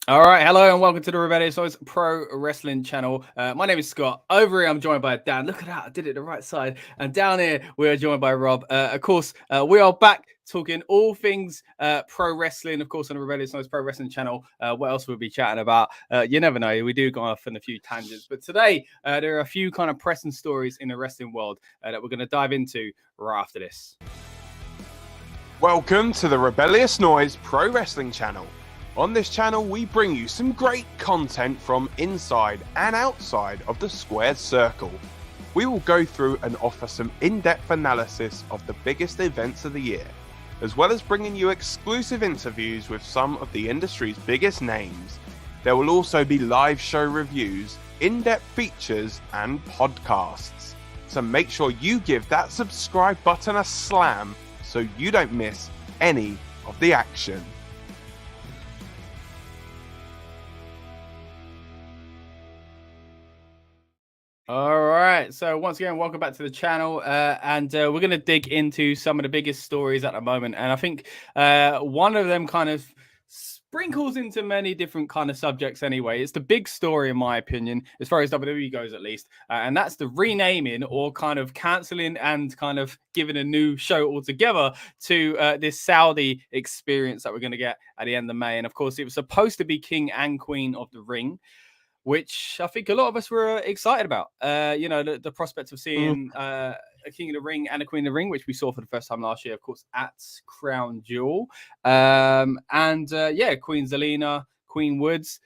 All right, hello and welcome to the Rebellious Noise Pro Wrestling channel. My name is Scott. Over here, I'm joined by Dan. Look at that, I did it the right side. And down here, we are joined by Rob. Of course, we are back talking all things pro wrestling, of course, on the Rebellious Noise Pro Wrestling channel. What else we'll be chatting about? You never know. We do go off on a few tangents. But today, there are a few kind of pressing stories in the wrestling world that we're going to dive into right after this. Welcome to the Rebellious Noise Pro Wrestling channel. On this channel, we bring you some great content from inside and outside of the squared circle. We will go through and offer some in-depth analysis of the biggest events of the year, as well as bringing you exclusive interviews with some of the industry's biggest names. There will also be live show reviews, in-depth features, and podcasts. So make sure you give that subscribe button a slam so you don't miss any of the action. All right. So once again, welcome back to the channel. And we're going to dig into some of the biggest stories at the moment. And I think one of them kind of sprinkles into many different kind of subjects anyway. It's the big story, in my opinion, as far as WWE goes, at least. And that's the renaming or kind of cancelling and kind of giving a new show altogether to this Saudi experience that we're going to get at the end of May. And of course, it was supposed to be King and Queen of the Ring, which I think a lot of us were excited about. The prospect of seeing a King of the Ring and a Queen of the Ring, which we saw for the first time last year, of course, at Crown Jewel. Queen Zelina, Queen Woods.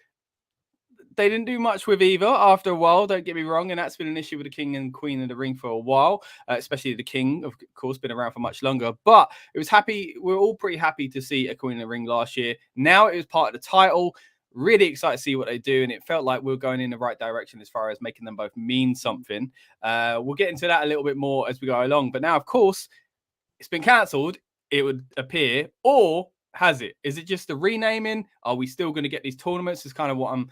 They didn't do much with either after a while, don't get me wrong, and that's been an issue with the King and Queen of the Ring for a while, especially the King, of course, been around for much longer. But we're all pretty happy to see a Queen of the Ring last year. Now it was part of the title. Really excited to see what they do, and it felt like we were going in the right direction as far as making them both mean something. We'll get into that a little bit more as we go along. But now, of course, it's been cancelled, it would appear, or has it? Is it just the renaming? Are we still going to get these tournaments? Is kind of what I'm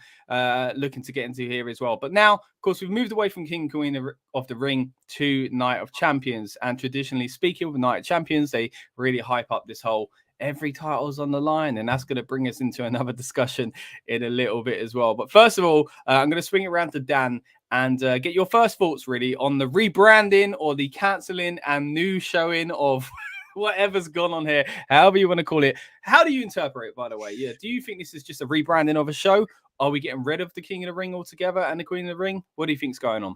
looking to get into here as well. But now, of course, we've moved away from King and Queen of the Ring to Night of Champions. And traditionally speaking, with Night of Champions, they really hype up this whole every title's on the line, and that's going to bring us into another discussion in a little bit as well. But first of all, I'm going to swing it around to Dan and get your first thoughts really on the rebranding or the cancelling and new showing of whatever's gone on here, however you want to call it. How do you interpret it, by the way? Yeah, do you think this is just a rebranding of a show? Are we getting rid of the King of the Ring altogether and the Queen of the Ring? What do you think's going on?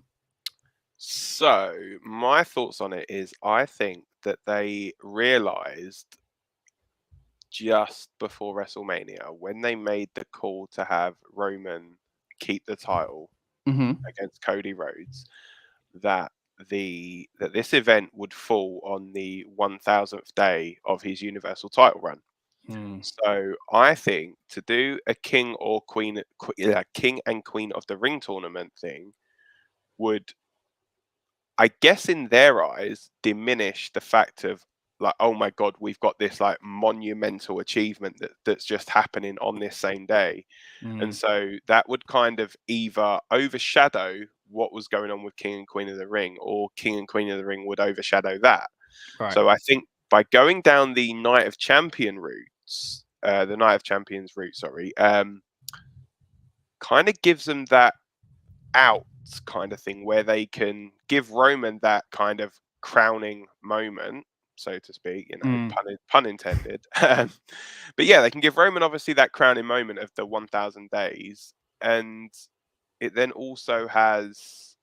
So, my thoughts on it is I think that they realised just before WrestleMania, when they made the call to have Roman keep the title against Cody Rhodes, that this event would fall on the 1000th day of his Universal title run. So I think to do a King and Queen of the Ring tournament thing would, I guess, in their eyes, diminish the fact of, like, oh my God, we've got this like monumental achievement that's just happening on this same day. And so that would kind of either overshadow what was going on with King and Queen of the Ring, or King and Queen of the Ring would overshadow that. Right. So I think by going down the Night of Champions route, kind of gives them that out kind of thing where they can give Roman that kind of crowning moment, so to speak, pun intended. But yeah, they can give Roman obviously that crowning moment of the 1000 days, and it then also has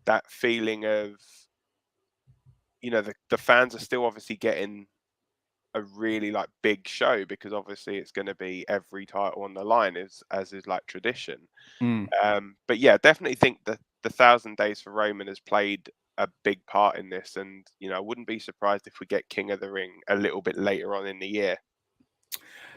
that feeling of, the fans are still obviously getting a really like big show, because obviously it's going to be every title on the line as is like tradition. But yeah, definitely think that the 1000 days for Roman has played a big part in this, and I wouldn't be surprised if we get King of the Ring a little bit later on in the year.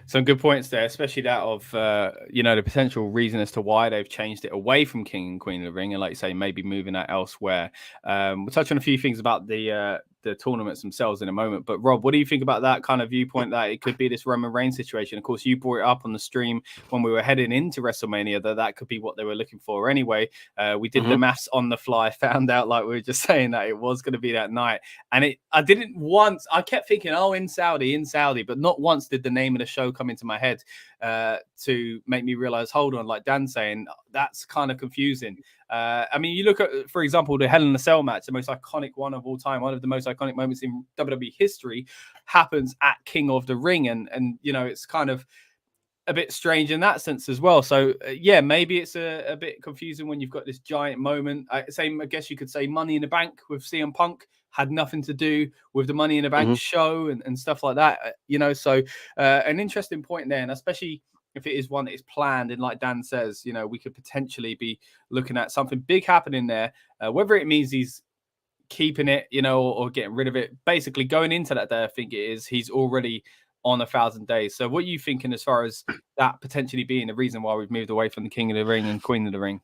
Some good points there, especially that of the potential reason as to why they've changed it away from King and Queen of the Ring, and like you say, maybe moving that elsewhere. We'll touch on a few things about the tournaments themselves in a moment. But Rob, what do you think about that kind of viewpoint that it could be this Roman Reigns situation? Of course, you brought it up on the stream when we were heading into WrestleMania that could be what they were looking for anyway. We did the maths on the fly, found out, like we were just saying, that it was going to be that night. And I kept thinking, oh, in Saudi, but not once did the name of the show come into my head. to make me realize, hold on, like Dan's saying, that's kind of confusing. I mean, you look at, for example, the Hell in a Cell match, the most iconic one of all time, one of the most iconic moments in WWE history, happens at King of the Ring, and it's kind of a bit strange in that sense as well. So yeah, maybe it's a bit confusing when you've got this giant moment. I guess you could say Money in the Bank with CM Punk had nothing to do with the Money in the Bank show and stuff like that. So an interesting point there, and especially if it is one that is planned, and like Dan says, we could potentially be looking at something big happening there, whether it means he's keeping it, or getting rid of it. Basically, going into that day, I think it is, he's already on 1,000 days. So what are you thinking as far as that potentially being the reason why we've moved away from the King of the Ring and Queen of the Ring?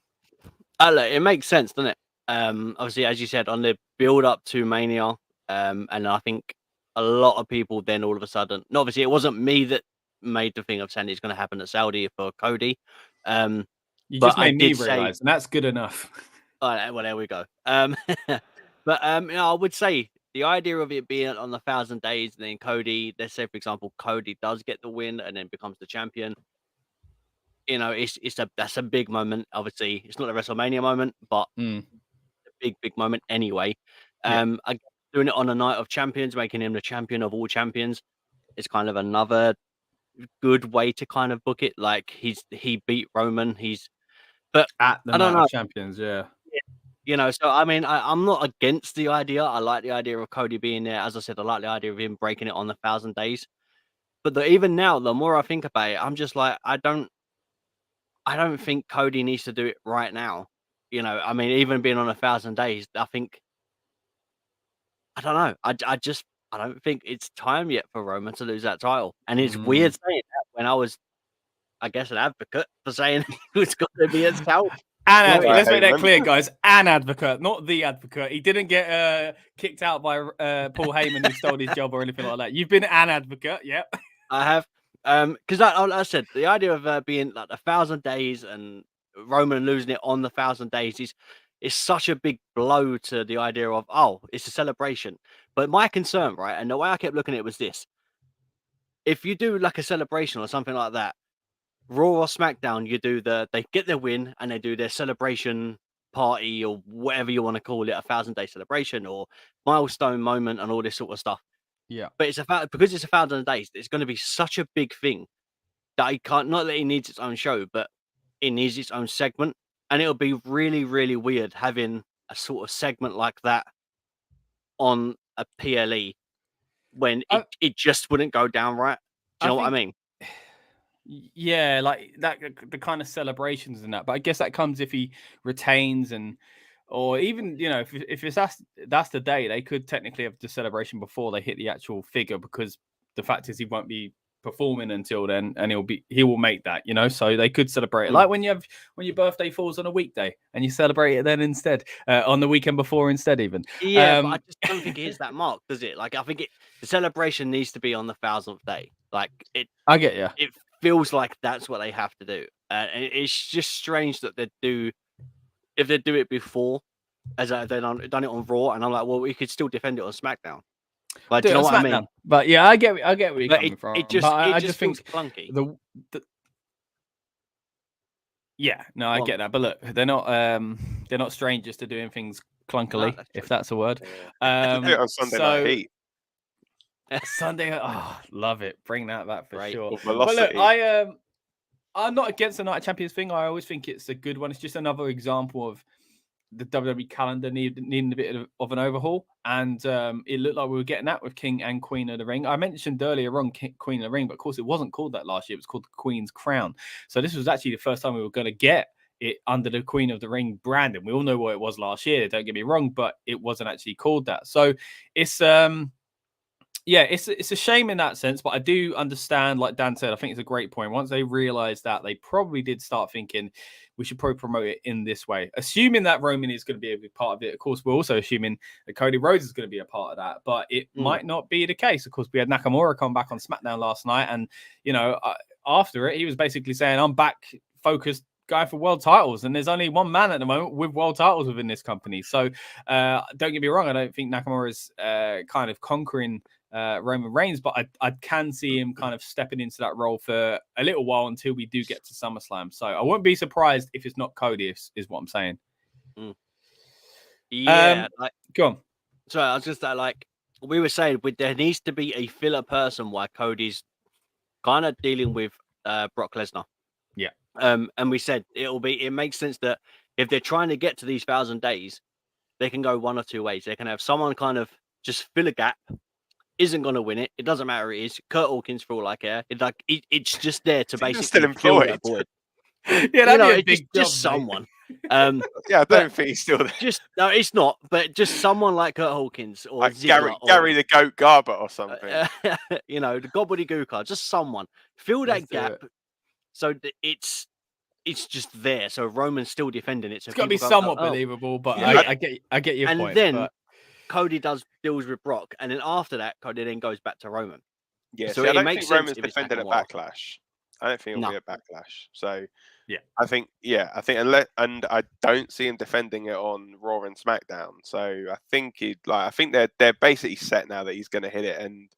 It makes sense, doesn't it? Obviously, as you said, on the build up to Mania, and I think a lot of people then all of a sudden, obviously it wasn't me that made the thing of saying it's going to happen at Saudi for Cody. You just made me realize, and that's good enough. Well, there we go. But I would say the idea of it being on 1,000 days, and then Cody, let's say for example, Cody does get the win and then becomes the champion. That's a big moment. Obviously, it's not a WrestleMania moment, but a big moment anyway. Doing it on a night of champions, making him the champion of all champions, is kind of another good way to kind of book it. Like he beat Roman. But at the night of champions, yeah. So I mean, I'm not against the idea. I like the idea of Cody being there. As I said, I like the idea of him breaking it on 1,000 days. But even now, the more I think about it, I'm just like, I don't think Cody needs to do it right now. I mean, even being on 1,000 days, I think, I don't know. I don't think it's time yet for Roman to lose that title. And it's weird saying that when I was, I guess, an advocate for saying it's got to be his title. An advocate. Let's make that clear, guys. An advocate, not the advocate. He didn't get kicked out by Paul Heyman who stole his job or anything like that. You've been an advocate, yep. I have. Because like I said, the idea of being like 1,000 days and Roman losing it on 1,000 days is such a big blow to the idea of, it's a celebration. But my concern, right, and the way I kept looking at it was this: if you do like a celebration or something like that, Raw or SmackDown, they get their win and they do their celebration party or whatever you want to call it, 1,000-day celebration or milestone moment and all this sort of stuff. Yeah, but because it's 1,000 days, it's going to be such a big thing that it can't. Not that it needs its own show, but it needs its own segment, and it'll be really, really weird having a sort of segment like that on a PLE when it just wouldn't go down right. Do you know what I mean? Yeah, like that, the kind of celebrations and that. But I guess that comes if he retains or even, if it's that's the day, they could technically have the celebration before they hit the actual figure, because the fact is he won't be performing until then, and he will make that, so they could celebrate it like when your birthday falls on a weekday and you celebrate it then instead, on the weekend before instead even. But I just don't think it hits that mark, does it? Like I think the celebration needs to be on the 1,000th day. Like it. I get you. It feels like that's what they have to do. And it's just strange that if they do it before, as they've done it on Raw, and I'm like, well, we could still defend it on SmackDown. Like, do you know what I mean? But yeah, I get where you're coming from. It just feels think clunky. Yeah, no, I get that. But look, they're not strangers to doing things clunkily, if that's a word. On Sunday Night Heat. Sunday, love it. Bring that back for sure. But look, I'm not against the Night of Champions thing. I always think it's a good one. It's just another example of the WWE calendar needing a bit of an overhaul, and it looked like we were getting that with King and Queen of the Ring. I mentioned earlier on Queen of the Ring, but of course it wasn't called that last year. It was called the Queen's Crown. So this was actually the first time we were going to get it under the Queen of the Ring brand, and we all know what it was last year. Don't get me wrong, but it wasn't actually called that. So it's it's a shame in that sense, but I do understand, like Dan said, I think it's a great point. Once they realized that, they probably did start thinking we should probably promote it in this way, assuming that Roman is going to be a big part of it. Of course, we're also assuming that Cody Rhodes is going to be a part of that, but it might not be the case. Of course, we had Nakamura come back on SmackDown last night, and after it, he was basically saying, I'm back focused guy for world titles, and there's only one man at the moment with world titles within this company. So don't get me wrong, I don't think Nakamura is kind of conquering Roman Reigns, but I can see him kind of stepping into that role for a little while until we do get to SummerSlam. So I wouldn't be surprised if it's not Cody, is what I'm saying. Yeah, go on. So I was just like we were saying, there needs to be a filler person while Cody's kind of dealing with Brock Lesnar. Yeah. And we said it makes sense that if they're trying to get to these 1,000 days, they can go one or two ways. They can have someone kind of just fill a gap, isn't going to win it. It doesn't matter who it is. Kurt Hawkins, for all I care. It's just there to basically still employed. Fill that void. Yeah, that'd be a big job, just someone. Yeah, I don't think he's still there. No, it's not. But just someone like Kurt Hawkins or like Ziggler Gary the Goat Garber or something. The gobbledygooker. Just someone fill that gap. So it's just there. So Roman's still defending it. So it's got to be somewhat believable, but I get your point. And then Cody deals with Brock, and then after that, Cody then goes back to Roman. Yeah, so I don't think Roman's defended at Backlash. I don't think he'll be at Backlash. So yeah, I think and I don't see him defending it on Raw and SmackDown. So I think they're basically set now that he's going to hit it, and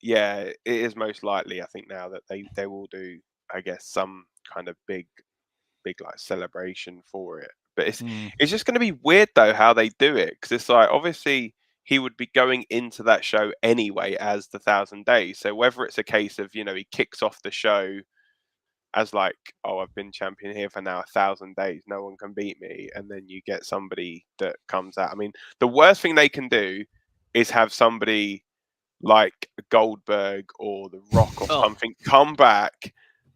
yeah, it is most likely. I think now that they will do, I guess, some kind of big like celebration for it. But it's just going to be weird though how they do it, because it's like obviously he would be going into that show anyway as the 1,000 days. So whether it's a case of he kicks off the show as like, oh, I've been champion here for now 1,000 days, no one can beat me, and then you get somebody that comes out. I mean, the worst thing they can do is have somebody like Goldberg or The Rock or something come back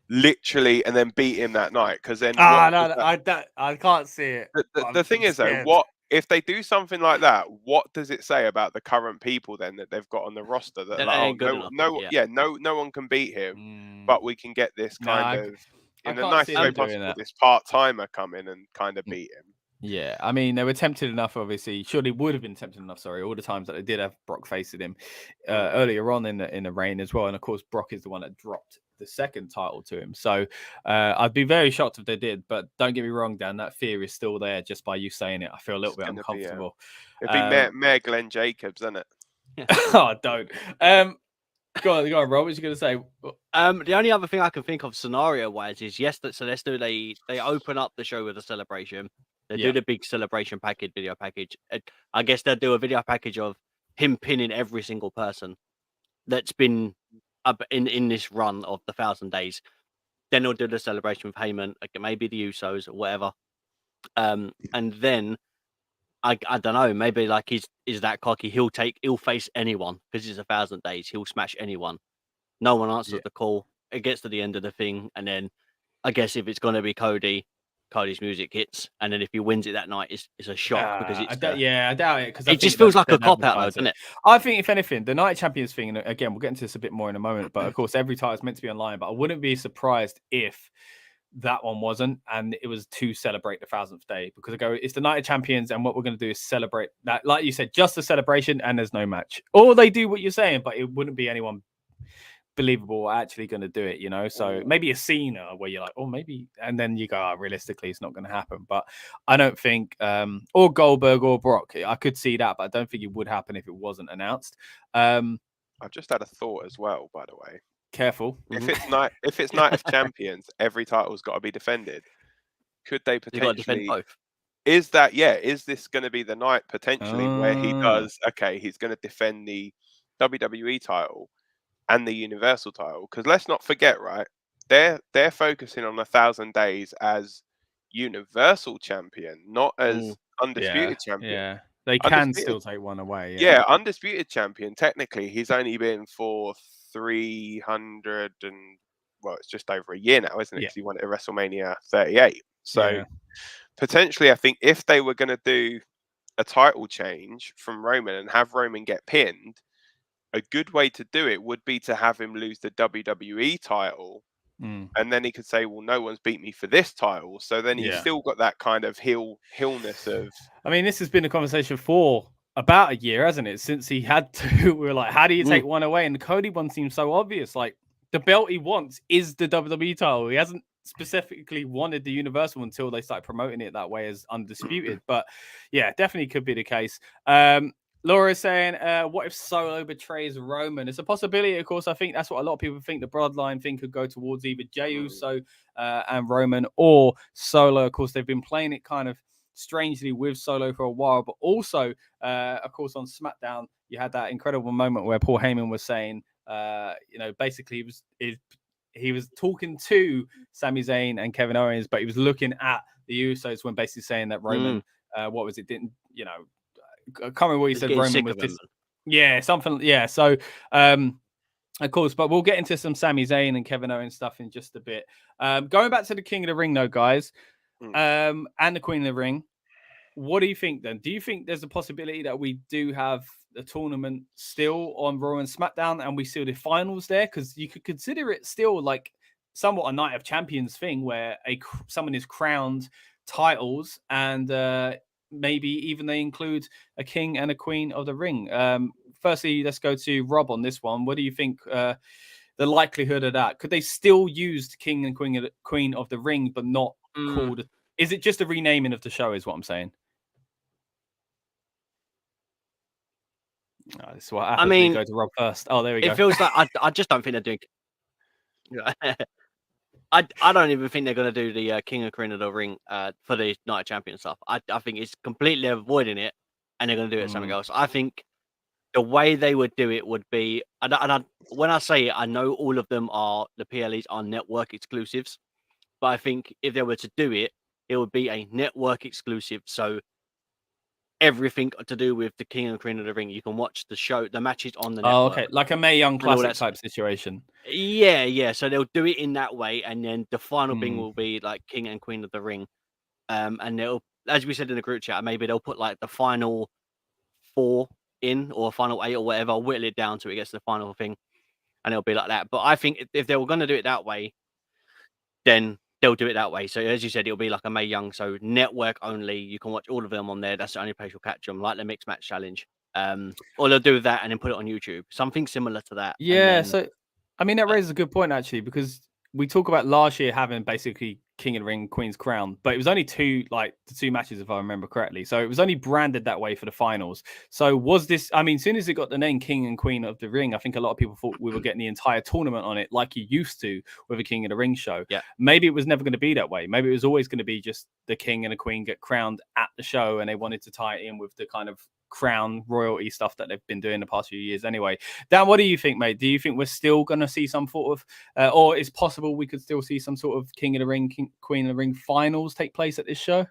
literally and then beat him that night, because then I can't see it. The thing is though, what if they do something like that? What does it say about the current people then that they've got on the roster that no one can beat him, but we can get this kind of in a nice way possible, this part-timer come in and kind of beat him. Yeah, I mean, they were tempted enough, obviously. Surely would have been tempted enough, all the times that they did have Brock facing him earlier on in the reign as well. And of course, Brock is the one that dropped the second title to him. So I'd be very shocked if they did. But don't get me wrong, Dan, that fear is still there just by you saying it. I feel a little bit uncomfortable. It'd be Mayor Glenn Jacobs, isn't it? Oh, don't. Go on, Rob. What you going to say? The only other thing I can think of scenario-wise is, they open up the show with a celebration. They do the big celebration video package. I guess they'll do a video package of him pinning every single person that's been up in this run of the 1,000 days. Then they'll do the celebration with Heyman, maybe the Usos or whatever. And then I don't know, maybe like he's that cocky. He'll face anyone because it's 1,000 days. He'll smash anyone. No one answers the call. It gets to the end of the thing, and then I guess if it's going to be Cody's music hits, and then if he wins it that night, it's a shock because it's I doubt it, because it just feels like a cop out, though, doesn't it? I think if anything, the Night Champions thing, and again, we'll get into this a bit more in a moment, but of course, every title is meant to be online. But I wouldn't be surprised if that one wasn't, and it was to celebrate the 1,000th day, because it's the Night of Champions, and what we're going to do is celebrate that, like you said, just a celebration, and there's no match, or they do what you're saying, but it wouldn't be anyone believable actually going to do it, so maybe a Cena where you're like, oh, maybe, and then you go, realistically it's not going to happen. But I don't think or Goldberg or Brock, I could see that, but I don't think it would happen if it wasn't announced. I've just had a thought as well, by the way. Careful. If it's Night of Champions, every title's got to be defended. Could they potentially defend both? Is this going to be the night potentially where he does, he's going to defend the WWE title and the Universal title? Because let's not forget, right, they're focusing on 1,000 days as Universal champion, not as undisputed champion. Yeah, they can still take one away. Yeah, undisputed champion. Technically, he's only been for 300 and it's just over a year now, isn't it? Because he won it at WrestleMania 38. So potentially, I think if they were going to do a title change from Roman and have Roman get pinned, a good way to do it would be to have him lose the WWE title, and then he could say, well, no one's beat me for this title. So then he's still got that kind of heelness of... I mean, this has been a conversation for about a year, hasn't it? Since he had to, we were like, how do you take one away? And the Cody one seems so obvious. Like, the belt he wants is the WWE title. He hasn't specifically wanted the Universal until they started promoting it that way as undisputed. But yeah, definitely could be the case. Laura is saying, what if Solo betrays Roman? It's a possibility, of course. I think that's what a lot of people think. The bloodline thing could go towards either Jey Uso and Roman, or Solo. Of course, they've been playing it kind of strangely with Solo for a while, but also, of course, on SmackDown, you had that incredible moment where Paul Heyman was saying, basically he was talking to Sami Zayn and Kevin Owens, but he was looking at the Usos when basically saying that Roman, didn't, I can't remember what he said. Roman was just, something. Yeah. So, of course, but we'll get into some Sami Zayn and Kevin Owens stuff in just a bit. Going back to the King of the Ring, though, guys, and the Queen of the Ring. What do you think then? Do you think there's a possibility that we do have a tournament still on Raw and SmackDown, and we still do finals there? Because you could consider it still like somewhat a Night of Champions thing, where someone is crowned titles and. Maybe even they include a king and a queen of the ring. Firstly, let's go to Rob on this one. What do you think the likelihood of that? Could they still use the king and queen of the ring, but not called? Is it just a renaming of the show is what I'm saying? Oh, this is what happens. I mean, go to Rob first. Oh, there we go. It feels like I just don't think they're doing. I don't even think they're going to do the King and Queen of the Ring for the Night of Champions stuff. I think it's completely avoiding it, and they're going to do it something else. I think the way they would do it would be, when I say it, I know all of them are, the PLEs are network exclusives, but I think if they were to do it, it would be a network exclusive. So everything to do with the King and Queen of the Ring, you can watch the show, the matches on the network. Oh, okay, like a Mae Young Classic type situation. Yeah. So they'll do it in that way, and then the final thing will be like King and Queen of the Ring, and they'll, as we said in the group chat, maybe they'll put like the final 4 in, or final 8 or whatever, whittle it down so it gets to the final thing, and it'll be like that. But I think if they were going to do it that way, then they'll do it that way. So as you said, it'll be like a Mae Young, so network only. You can watch all of them on there. That's the only place you'll catch them, like the Mixed Match Challenge. Or they'll do that and then put it on YouTube. Something similar to that. Yeah, so I mean that raises a good point actually, because we talk about last year having basically King of the Ring, Queen's Crown, but it was only the two matches if I remember correctly. So it was only branded that way for the finals. So was this? I mean, as soon as it got the name King and Queen of the Ring, I think a lot of people thought we were getting the entire tournament on it, like you used to with a King of the Ring show. Yeah. Maybe it was never going to be that way. Maybe it was always going to be just the King and the Queen get crowned at the show, and they wanted to tie it in with the kind of crown royalty stuff that they've been doing the past few years anyway. Dan, what do you think, mate? Do you think we're still going to see some sort of or it's possible we could still see some sort of King of the Ring, Queen of the Ring finals take place at this show?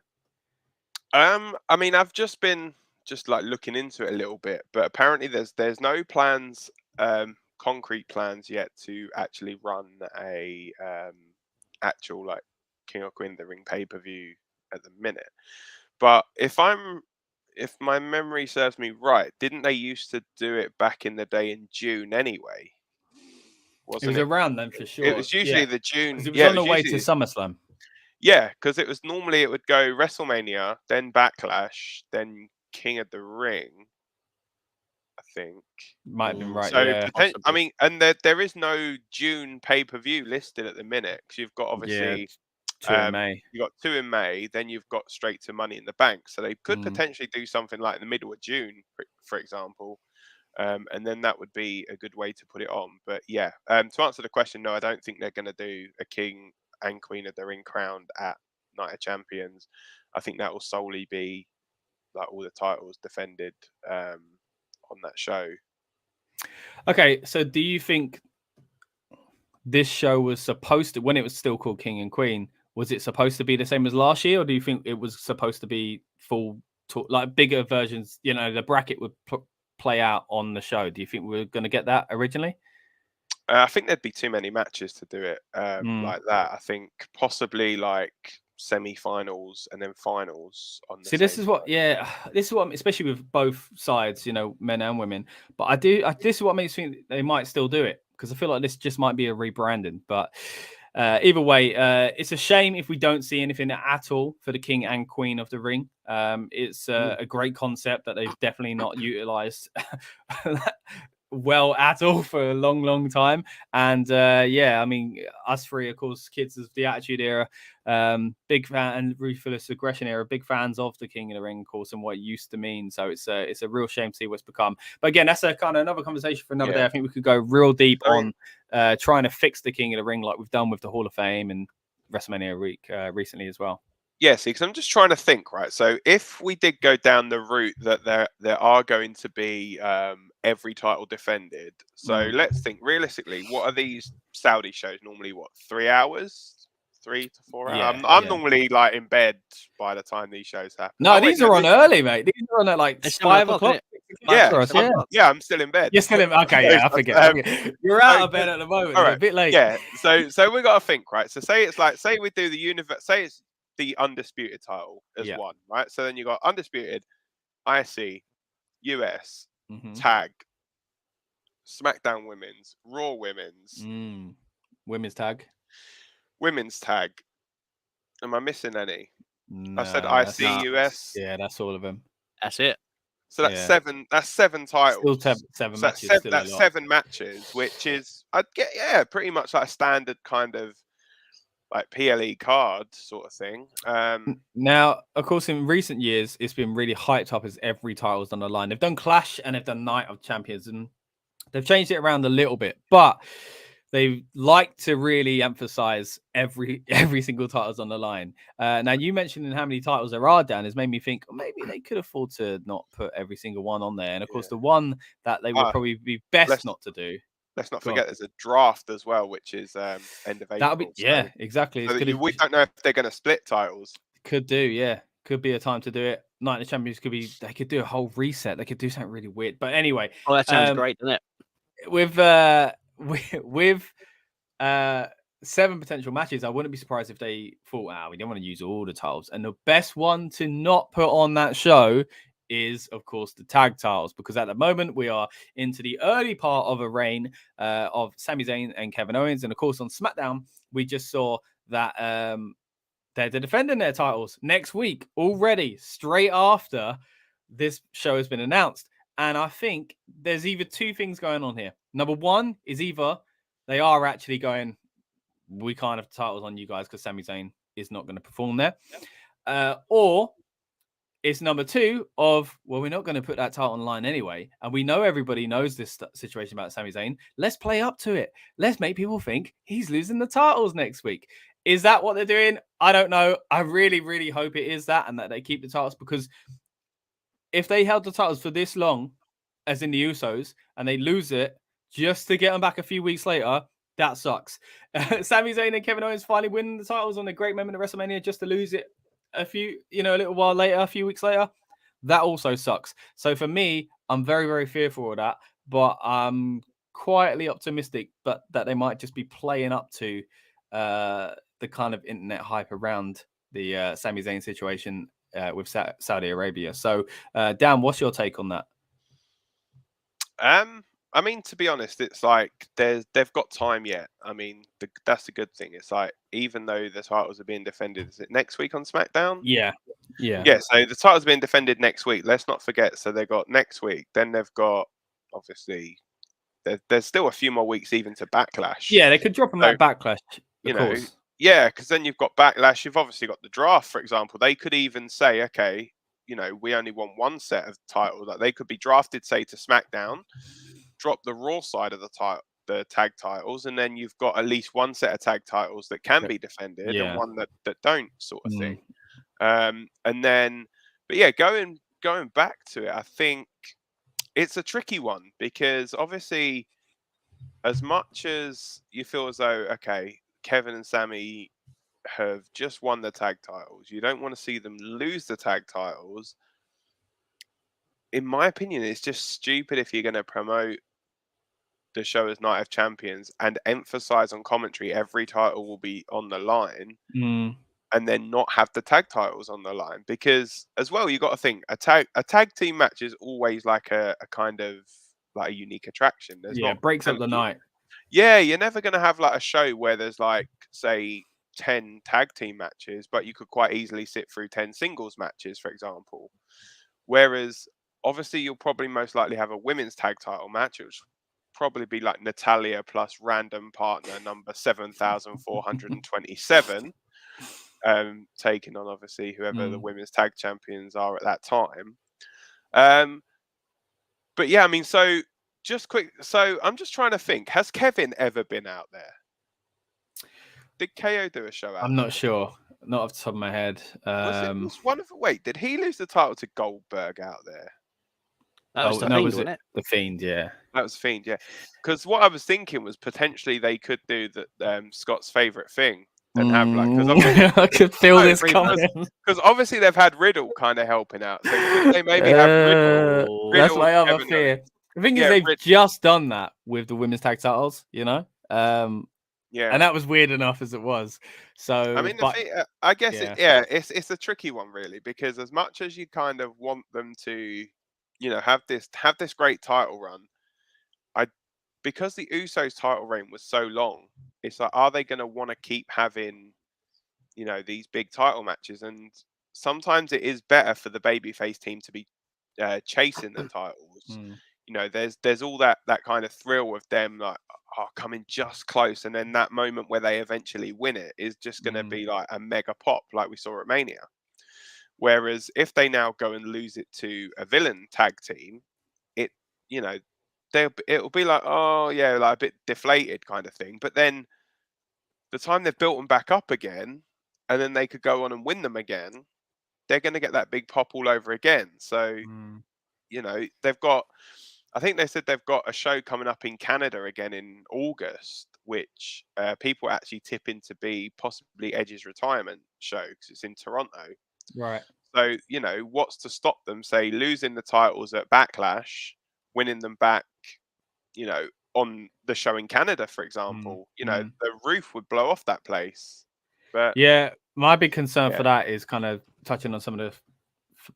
I mean, I've just been like looking into it a little bit, but apparently there's no plans, concrete plans yet to actually run a actual like King or Queen of the Ring pay-per-view at the minute. But if my memory serves me right, didn't they used to do it back in the day in June anyway? It was around then for sure. It was usually the June. It was on the way to SummerSlam. Yeah, because it was normally it would go WrestleMania, then Backlash, then King of the Ring. I think might have been right. So yeah, I mean, and there is no June pay-per-view listed at the minute, because you've got obviously. 2 in May. You got 2 in May, then you've got straight to Money in the Bank. So they could potentially do something like in the middle of June, for example, and then that would be a good way to put it on. But yeah, to answer the question, no, I don't think they're going to do a King and Queen of the Ring crowned at Night of Champions. I think that will solely be like all the titles defended on that show. Okay, so do you think this show was supposed to, when it was still called King and Queen, was it supposed to be the same as last year, or do you think it was supposed to be like bigger versions? You know, the bracket would play out on the show. Do you think we were going to get that originally? I think there'd be too many matches to do it like that. I think possibly like semi-finals and then finals on the this is what especially with both sides, you know, men and women. But this is what makes me think they might still do it, because I feel like this just might be a rebranding. But either way, it's a shame if we don't see anything at all for the King and Queen of the Ring. It's a great concept that they've definitely not utilized well at all for a long time. And yeah, I mean, us three, of course, kids of the Attitude Era, big fan, and Ruthless Aggression Era, big fans of the King of the Ring, of course, and what it used to mean. So it's a real shame to see what's become. But again, that's a kind of another conversation for another day. I think we could go real deep on trying to fix the King of the Ring, like we've done with the Hall of Fame and WrestleMania week recently as well. Yeah, see, because I'm just trying to think, right? So if we did go down the route that there are going to be every title defended, so let's think realistically, what are these Saudi shows normally? What, 3 hours? 3 to 4 hours? I'm normally like in bed by the time these shows happen. No, these are on early, mate. These are on at like 5 o'clock. Yeah, I'm still in bed. You're still in. Okay, yeah, I forget. You're out of bed at the moment. Right. A bit late. Yeah. So we got to think, right? So say we do the universe. Say it's the undisputed title as one, right? So then you got undisputed, IC, US, tag, SmackDown women's, Raw women's, women's tag. Am I missing any? No, I said IC, US. Yeah, that's all of them. That's it. So that's seven. That's 7 titles. Still seven matches. That's 7 matches, which is pretty much like a standard kind of like PLE card sort of thing. Now, of course, in recent years, it's been really hyped up as every title's on the line. They've done Clash and they've done Night of Champions, and they've changed it around a little bit, but they like to really emphasize every single title's on the line. Now, you mentioned how many titles there are, Dan, has made me think maybe they could afford to not put every single one on there. And of course, the one that they would probably be best not to do. Let's not forget there's a draft as well, which is end of April. That'll be exactly. So we don't know if they're going to split titles. Could do, yeah. Could be a time to do it. Night of the Champions they could do a whole reset. They could do something really weird. But anyway, that sounds great, doesn't it? With 7 potential matches, I wouldn't be surprised if they thought, we don't want to use all the titles. And the best one to not put on that show is, of course, the tag titles, because at the moment we are into the early part of a reign of Sami Zayn and Kevin Owens. And of course, on SmackDown, we just saw that they're defending their titles next week already, straight after this show has been announced. And I think there's either 2 things going on here. Number one is either they are actually going, we can't have titles on you guys because Sami Zayn is not going to perform there. Or it's number 2 of, well, we're not going to put that title online anyway. And we know everybody knows this situation about Sami Zayn. Let's play up to it. Let's make people think he's losing the titles next week. Is that what they're doing? I don't know. I really, really hope it is that, and that they keep the titles, because if they held the titles for this long, as in the Usos, and they lose it just to get them back a few weeks later, that sucks. Sami Zayn and Kevin Owens finally winning the titles on a great moment at WrestleMania just to lose it a little while later, a few weeks later, that also sucks. So for me, I'm very, very fearful of that, but I'm quietly optimistic that they might just be playing up to the kind of internet hype around the Sami Zayn situation with Saudi Arabia. So, Dan, what's your take on that? I mean, to be honest, it's like they've got time yet. I mean, that's the good thing. It's like, even though the titles are being defended, is it next week on SmackDown? Yeah. So the titles are being defended next week. Let's not forget. So they got next week. Then they've got, obviously, there's still a few more weeks even to Backlash. Yeah, they could drop them at Backlash. Of course. Yeah, because then you've got Backlash. You've obviously got the draft, for example. They could even say, okay, we only want 1 set of titles. Like, they could be drafted, say, to SmackDown, drop the Raw side of the tag titles, and then you've got at least 1 set of tag titles that can be defended and 1 that don't, sort of thing. And then, but yeah, going back to it, I think it's a tricky one, because obviously, as much as you feel as though, okay, Kevin and Sami have just won the tag titles, you don't want to see them lose the tag titles. In my opinion, it's just stupid if you're going to promote the show as Night of Champions and emphasize on commentary every title will be on the line, and then not have the tag titles on the line. Because as well, you got to think a tag team match is always like a kind of like a unique attraction. Breaks up the night. Yeah, you're never going to have like a show where there's like, say, 10 tag team matches, but you could quite easily sit through 10 singles matches, for example. Whereas obviously you'll probably most likely have a women's tag title match, which probably be like Natalia plus random partner number 7,427, taking on obviously whoever the women's tag champions are at that time. But yeah, I mean, so just quick. So I'm just trying to think. Has Kevin ever been out there? Did KO do a show out? I'm not sure. Not off the top of my head. Was one of wait? Did he lose the title to Goldberg out there? That was the Fiend, wasn't it? The Fiend, yeah. That was Fiend, yeah. Because what I was thinking was potentially they could do the Scott's favorite thing and have like I could feel this coming. Because obviously they've had Riddle kind of helping out. So could they maybe have Riddle. That's my other fear. The thing is, they've just done that with the women's tag titles, you know. Yeah, and that was weird enough as it was. So I mean, I guess it's a tricky one really, because as much as you kind of want them to, you know, have this great title run, because the Usos title reign was so long, it's like, are they going to want to keep having, you know, these big title matches? And sometimes it is better for the babyface team to be chasing the titles. You know, there's all that kind of thrill of them like coming just close, and then that moment where they eventually win it is just going to be like a mega pop, like we saw at Mania. Whereas if they now go and lose it to a villain tag team, it, you know, it'll be like, oh yeah, like a bit deflated kind of thing. But then the time they've built them back up again, and then they could go on and win them again, they're going to get that big pop all over again. So, you know, I think they said they've got a show coming up in Canada again in August, which people actually tip in to be possibly Edge's retirement show because it's in Toronto. Right. So, you know, what's to stop them, say, losing the titles at Backlash, winning them back, you know, on the show in Canada, for example? You know, the roof would blow off that place. But yeah, my big concern for that is kind of touching on some of the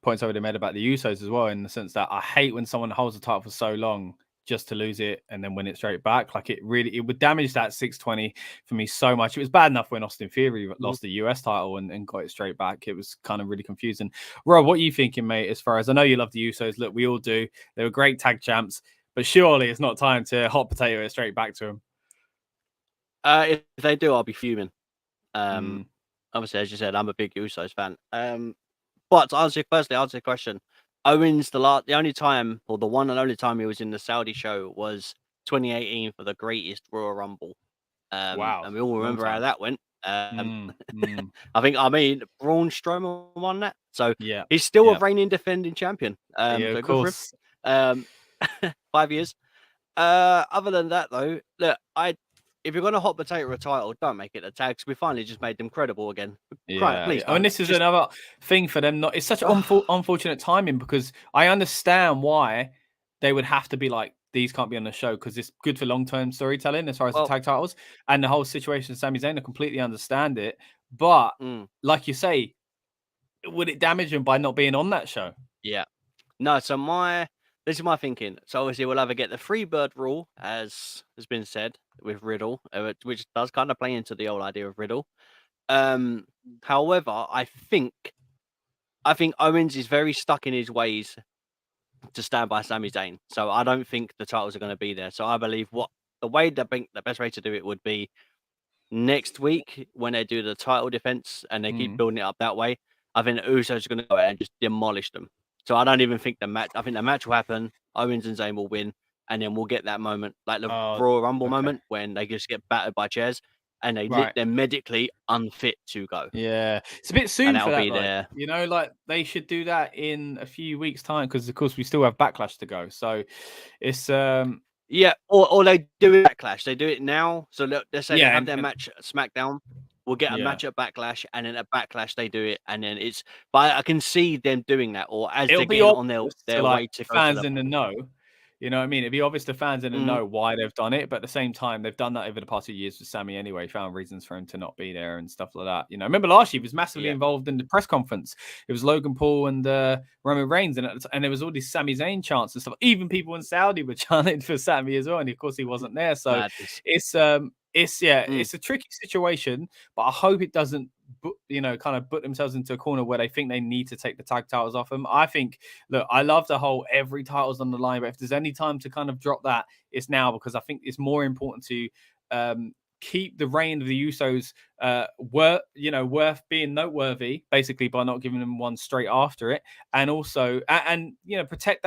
points I already made about the Usos as well, in the sense that I hate when someone holds the title for so long just to lose it and then win it straight back. Like it would damage that 620 for me so much. It was bad enough when Austin Theory lost the US title and got it straight back. It was kind of really confusing. Rob, what are you thinking, mate? As far as I know, you love the Usos. Look, we all do. They were great tag champs, but surely it's not time to hot potato it straight back to them. If they do, I'll be fuming. Obviously, as you said, I'm a big Usos fan. But to answer your question, Owens, the only time, or the one and only time he was in the Saudi show was 2018 for the greatest Royal Rumble. Wow. And we all remember how that went. I mean, Braun Strowman won that. So he's still a reigning defending champion. Of course. 5 years. Other than that, though, look, if you're going to hot potato a title, don't make it a tag. We finally just made them credible again. Yeah, please. I mean, this is another thing for them. It's such unfortunate timing, because I understand why they would have to be like, these can't be on the show, because it's good for long-term storytelling as far as the tag titles and the whole situation. Sami Zayn, I completely understand it. But like you say, would it damage them by not being on that show? Yeah. No, so this is my thinking. So obviously we'll either get the free bird rule, as has been said, with Riddle, which does kind of play into the old idea of Riddle. However, I think Owens is very stuck in his ways to stand by Sami Zayn. So I don't think the titles are going to be there. So I believe the best way to do it would be next week when they do the title defense and they keep building it up that way. I think the Usos are going to go out and just demolish them. So I don't even think the match will happen. Owens and Zayn will win, and then we'll get that moment, like the Royal Rumble moment, when they just get battered by chairs and they're medically unfit to go. Yeah, it's a bit soon for that. There. You know, like they should do that in a few weeks' time, because of course we still have Backlash to go. So it's yeah, or they do it Backlash. They do it now. So look, let's say they have their match at Smackdown. We'll get a match at Backlash, and then at Backlash they do it, and then it's. But I can see them doing that, or as they're getting on their way to fans in the know. You know what I mean? It'd be obvious to fans in the know why they've done it, but at the same time, they've done that over the past few years with Sami anyway. Found reasons for him to not be there and stuff like that. You know, remember last year he was massively involved in the press conference. It was Logan Paul and Roman Reigns, and there was all these Sami Zayn chants and stuff. Even people in Saudi were chanting for Sami as well, and of course he wasn't there. So it's it's a tricky situation, but I hope it doesn't, kind of put themselves into a corner where they think they need to take the tag titles off them. I think, look, I love the whole every title's on the line, but if there's any time to kind of drop that, it's now, because I think it's more important to keep the reign of the Usos worth being noteworthy, basically, by not giving them one straight after it, and also and protect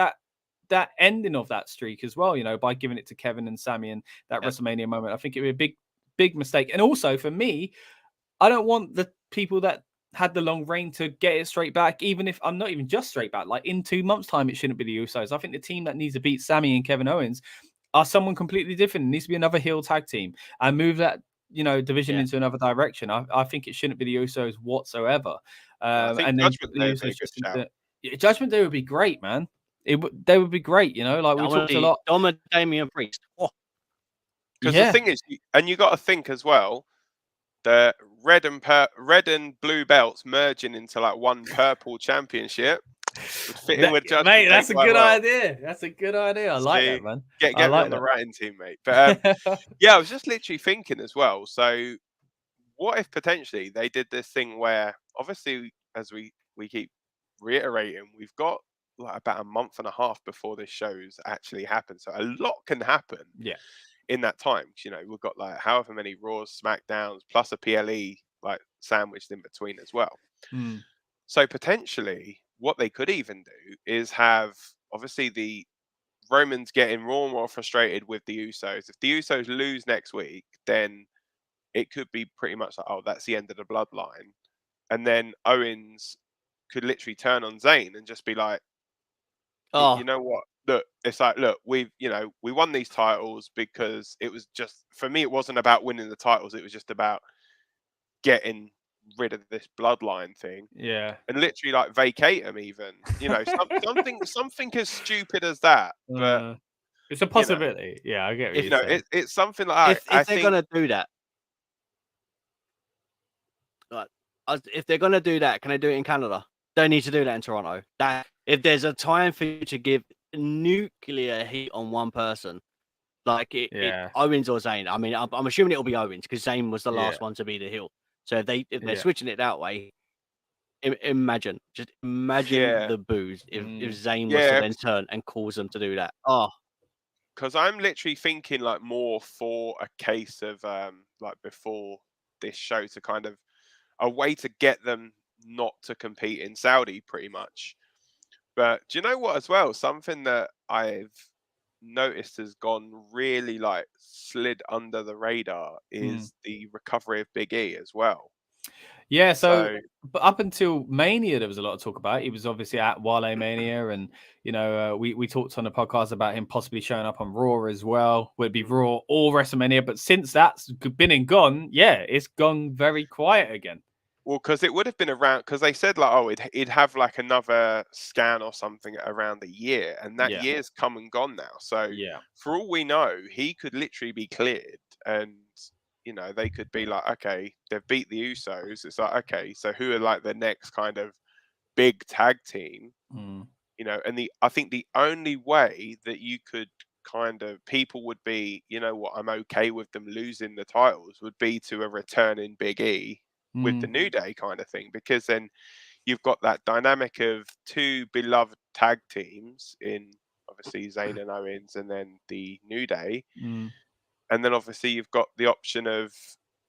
that ending of that streak as well, by giving it to Kevin and Sami in that WrestleMania moment. I think it would be a big mistake. And also for me, I don't want the people that had the long reign to get it straight back, even if I'm not even just straight back. Like in 2 months' time, it shouldn't be the Usos. I think the team that needs to beat Sami and Kevin Owens are someone completely different. It needs to be another heel tag team and move that division into another direction. I think it shouldn't be the Usos whatsoever. I think and then Judgment Day would be a good shout. Judgment Day would be great, man. They would be great, like we talked a lot. Dom, Damian Priest. Because the thing is, and you got to think as well, the red and blue belts merging into like one purple championship would fit in with Judgment Day. That's a good idea. That's a good idea. I like that, man. Get me on the writing team, mate. But I was just literally thinking as well. So, what if potentially they did this thing where, obviously, as we keep reiterating, we've got like about a month and a half before this show's actually happened, so a lot can happen in that time. We've got like however many Raws, Smackdowns, plus a PLE like sandwiched in between as well. So potentially what they could even do is have, obviously, the Romans getting more and more frustrated with the Usos. If the Usos lose next week, then it could be pretty much like, oh, that's the end of the bloodline. And then Owens could literally turn on Zayn and just be like, you know what? Look, it's like, look, we won these titles because it was just, for me, it wasn't about winning the titles. It was just about getting rid of this bloodline thing. Yeah. And literally like vacate them even, something as stupid as that. But it's a possibility. I get what you're saying. It's something like if they're going to do that, like, if they're going to do that, can they do it in Canada? They need to do that in Toronto. If there's a time for you to give nuclear heat on one person, like Owens or Zayn. I mean, I'm assuming it'll be Owens because Zayn was the last one to be the heel. So if they're switching it that way, imagine the boos if Zayn was to then turn and cause them to do that. Because I'm literally thinking like more for a case of like before this show, to kind of a way to get them not to compete in Saudi, pretty much. But do you know what as well? Something that I've noticed has gone really like slid under the radar is the recovery of Big E as well. Yeah, so but up until Mania, there was a lot of talk about it. He was obviously at Wale Mania, and we talked on the podcast about him possibly showing up on Raw as well. Would it be Raw or WrestleMania? But since that's been and gone, it's gone very quiet again. Well, because it would have been around, because they said like, oh, it'd have like another scan or something around the year, and that year's come and gone now. So for all we know, he could literally be cleared, and they could be like, okay, they've beat the Usos. It's like, okay, so who are like the next kind of big tag team? And I think the only way that you could kind of, people would be, I'm okay with them losing the titles, would be to a returning Big E with the New Day kind of thing, because then you've got that dynamic of two beloved tag teams in obviously Zayn and Owens, and then the New Day, and then obviously you've got the option of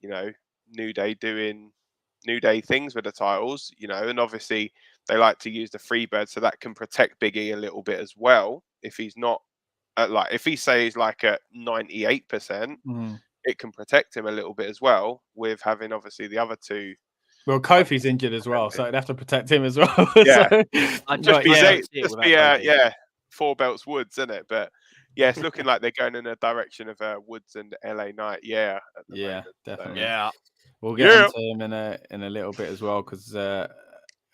New Day doing New Day things with the titles, and obviously they like to use the Freebird, so that can protect Big E a little bit as well. If he's not if he says like at 98%. It can protect him a little bit as well, with having obviously the other two. Well, Kofi's injured as well, so it'd have to protect him as well. Yeah, just be 4 belts Woods, isn't it? But it's looking like they're going in a direction of Woods and LA Knight. Yeah, moment, definitely. So. We'll get into him in a little bit as well, because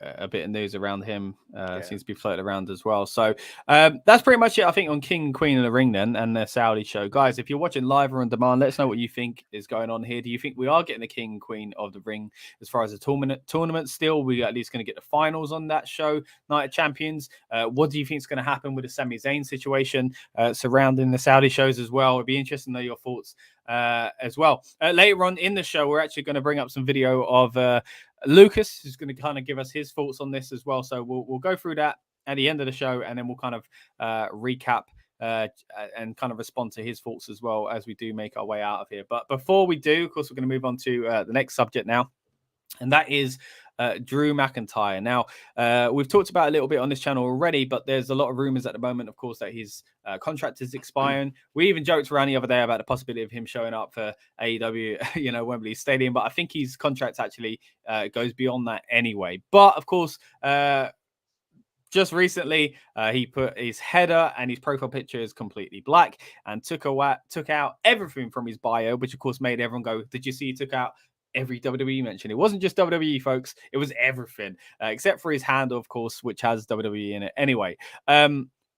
a bit of news around him seems to be floated around as well. So that's pretty much it, I think, on King and Queen of the Ring then, and the Saudi show. Guys, if you're watching live or on demand, let us know what you think is going on here. Do you think we are getting the King and Queen of the Ring as far as the tournament still? We're at least going to get the finals on that show, Night of Champions. What do you think is going to happen with the Sami Zayn situation surrounding the Saudi shows as well? It'd be interesting to know your thoughts as well. Later on in the show, we're actually going to bring up some video of Lucas, who's going to kind of give us his thoughts on this as well. So we'll go through that at the end of the show, and then we'll kind of recap and kind of respond to his thoughts as well as we do make our way out of here. But before we do, of course, we're going to move on to the next subject now, and that is Drew McIntyre. Now, we've talked about a little bit on this channel already, but there's a lot of rumors at the moment, of course, that his contract is expiring. We even joked around the other day about the possibility of him showing up for AEW, Wembley Stadium, but I think his contract actually goes beyond that anyway. But of course, just recently, he put his header and his profile picture is completely black and took out everything from his bio, which of course made everyone go, did you see he took out every WWE mention? It wasn't just WWE, folks. It was everything, except for his handle, of course, which has WWE in it. Anyway,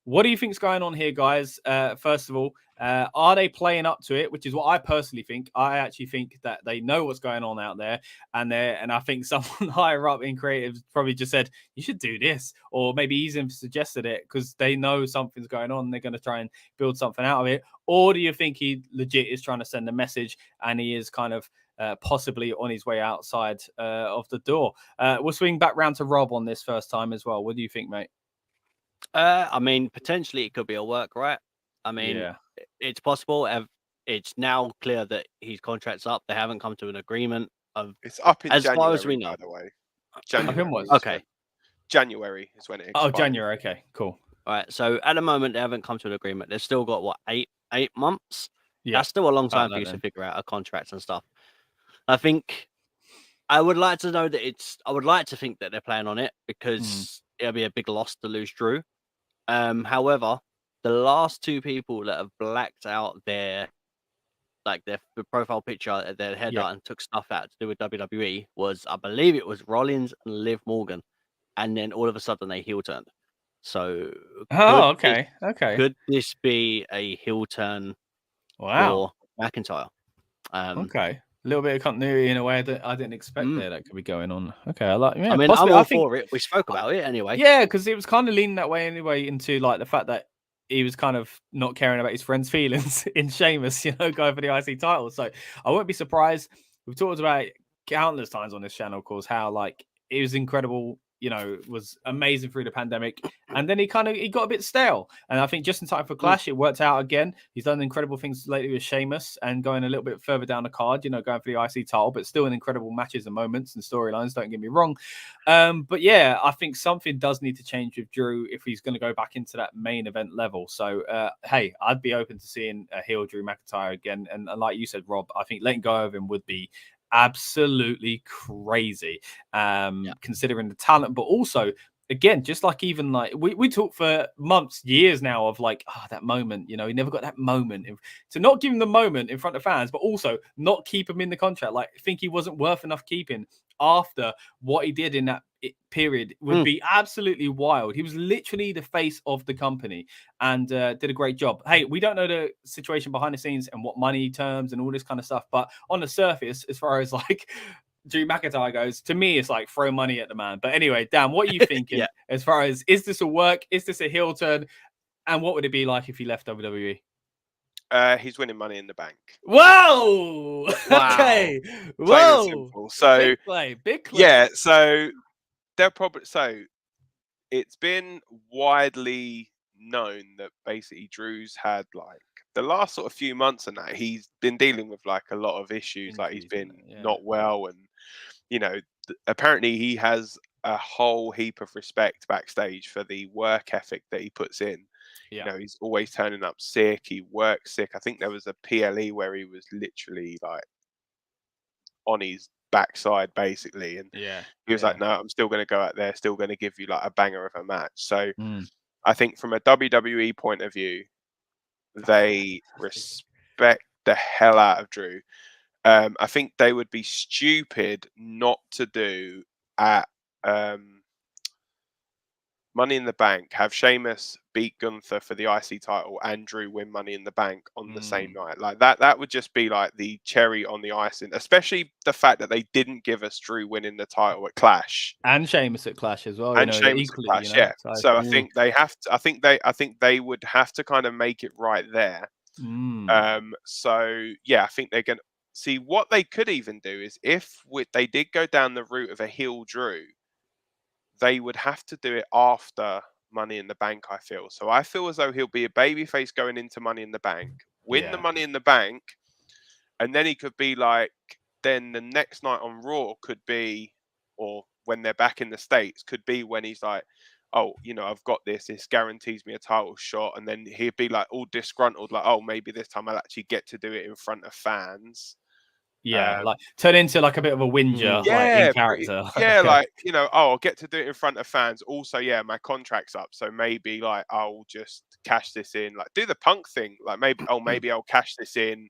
what do you think's going on here, guys? First of all, are they playing up to it? Which is what I personally think. I actually think that they know what's going on out there, and I think someone higher up in creative probably just said, you should do this, or maybe even suggested it because they know something's going on. They're going to try and build something out of it. Or do you think he legit is trying to send a message and he is kind of possibly on his way outside of the door? We'll swing back round to Rob on this first time as well. What do you think, mate? I mean, potentially it could be a work, right? I mean, it's possible. It's now clear that his contract's up. They haven't come to an agreement. It's up in as January, far as we know. by the way. January. Okay. January is when it expires. Oh, January. Okay, cool. All right. So at the moment, they haven't come to an agreement. They've still got, what, eight months? Yeah. That's still a long time for you to figure out a contract and stuff. I think I would like to know that I would like to think that they're playing on it because it'll be a big loss to lose Drew. However, the last two people that have blacked out their profile picture, their header, and took stuff out to do with WWE was, I believe it was Rollins and Liv Morgan, and then all of a sudden they heel turned. So, okay. Could this be a heel turn for McIntyre? Okay. A little bit of continuity in a way that I didn't expect that could be going on. Okay, I like. Yeah, I mean, possibly, I'm all for it. We spoke about it anyway. Yeah, because it was kind of leaning that way anyway, into like the fact that he was kind of not caring about his friend's feelings in Sheamus, going for the IC title. So I wouldn't be surprised. We've talked about it countless times on this channel, of course, how like it was incredible. Was amazing through the pandemic, and then he got a bit stale. And I think just in time for Clash, it worked out again. He's done incredible things lately with Sheamus and going a little bit further down the card, going for the IC title, but still in incredible matches and moments and storylines. Don't get me wrong. But yeah, I think something does need to change with Drew if he's going to go back into that main event level. So, hey, I'd be open to seeing a heel Drew McIntyre again. And like you said, Rob, I think letting go of him would be absolutely crazy, considering the talent, but also again, just like even like we talked for months, years now of like, that moment, he never got that moment. To not give him the moment in front of fans, but also not keep him in the contract, like think he wasn't worth enough keeping after what he did in that period would be absolutely wild. He was literally the face of the company and did a great job. Hey, we don't know the situation behind the scenes and what money terms and all this kind of stuff, but on the surface, as far as like Drew McIntyre goes, to me, it's like throw money at the man. But anyway, Dan, what are you thinking as far as, is this a work? Is this a heel turn? And what would it be like if he left WWE? He's winning Money in the Bank. Whoa! Okay. Whoa! Simple. So big play. Yeah. So they're probably it's been widely known that basically Drew's had like the last sort of few months and that he's been dealing with like a lot of issues. Like he's been not well, and apparently he has a whole heap of respect backstage for the work ethic that he puts in. He's always turning up sick. He works sick. I think there was a PLE where he was literally like on his backside basically, and he was like, no, I'm still going to go out there, still going to give you like a banger of a match. So I think from a WWE point of view, they respect the hell out of Drew. I think they would be stupid not to do at Money in the Bank, have Sheamus beat Gunther for the IC title and Drew win Money in the Bank on the same night. Like that would just be like the cherry on the icing, especially the fact that they didn't give us Drew winning the title at Clash. And Sheamus at Clash as well. And Sheamus equally, at Clash, So I think they have to, I think they would have to kind of make it right there. So yeah, I think they're going to see what they could even do is if they did go down the route of a heel Drew, they would have to do it after Money in the Bank, I feel. So I feel as though he'll be a babyface going into Money in the Bank, win the Money in the Bank, and then he could be like, then the next night on Raw could be, or when they're back in the States, could be when he's like, oh, I've got this guarantees me a title shot. And then he'd be like all disgruntled, like, oh, maybe this time I'll actually get to do it in front of fans. Yeah, like turn into like a bit of a whinger, like in character. Like, I'll get to do it in front of fans. Also, my contract's up. So maybe like I'll just cash this in, like do the Punk thing. Like maybe I'll cash this in,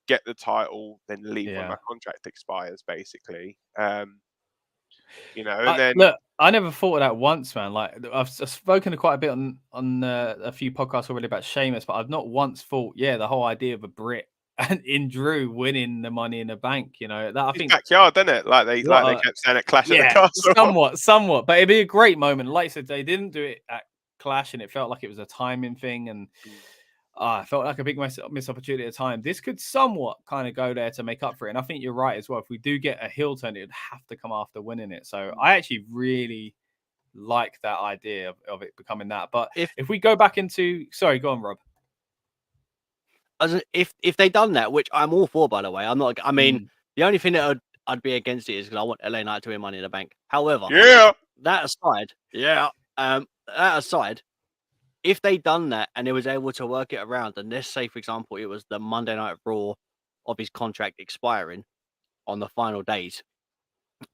get the title, then leave when my contract expires, basically. And then look, I never thought of that once, man. Like I've spoken quite a bit on a few podcasts already about Sheamus, but I've not once thought, the whole idea of a Brit and in Drew winning the Money in the Bank, that I think backyard, didn't it? Like they kept saying at Clash at the Castle. Somewhat, but it'd be a great moment. Like I said, they didn't do it at Clash, and it felt like it was a timing thing, and I felt like a big missed opportunity at the time. This could somewhat kind of go there to make up for it, and I think you're right as well. If we do get a heel turn, it would have to come after winning it. So I actually really like that idea of it becoming that. But if we go back into, sorry, go on, Rob. If they done that, which I'm all for, by the way, I'm not. I mean, the only thing that I'd be against it is because I want LA Knight to win Money in the Bank. However, that aside, if they done that and they was able to work it around, and let's say, for example, it was the Monday Night Raw of his contract expiring on the final days,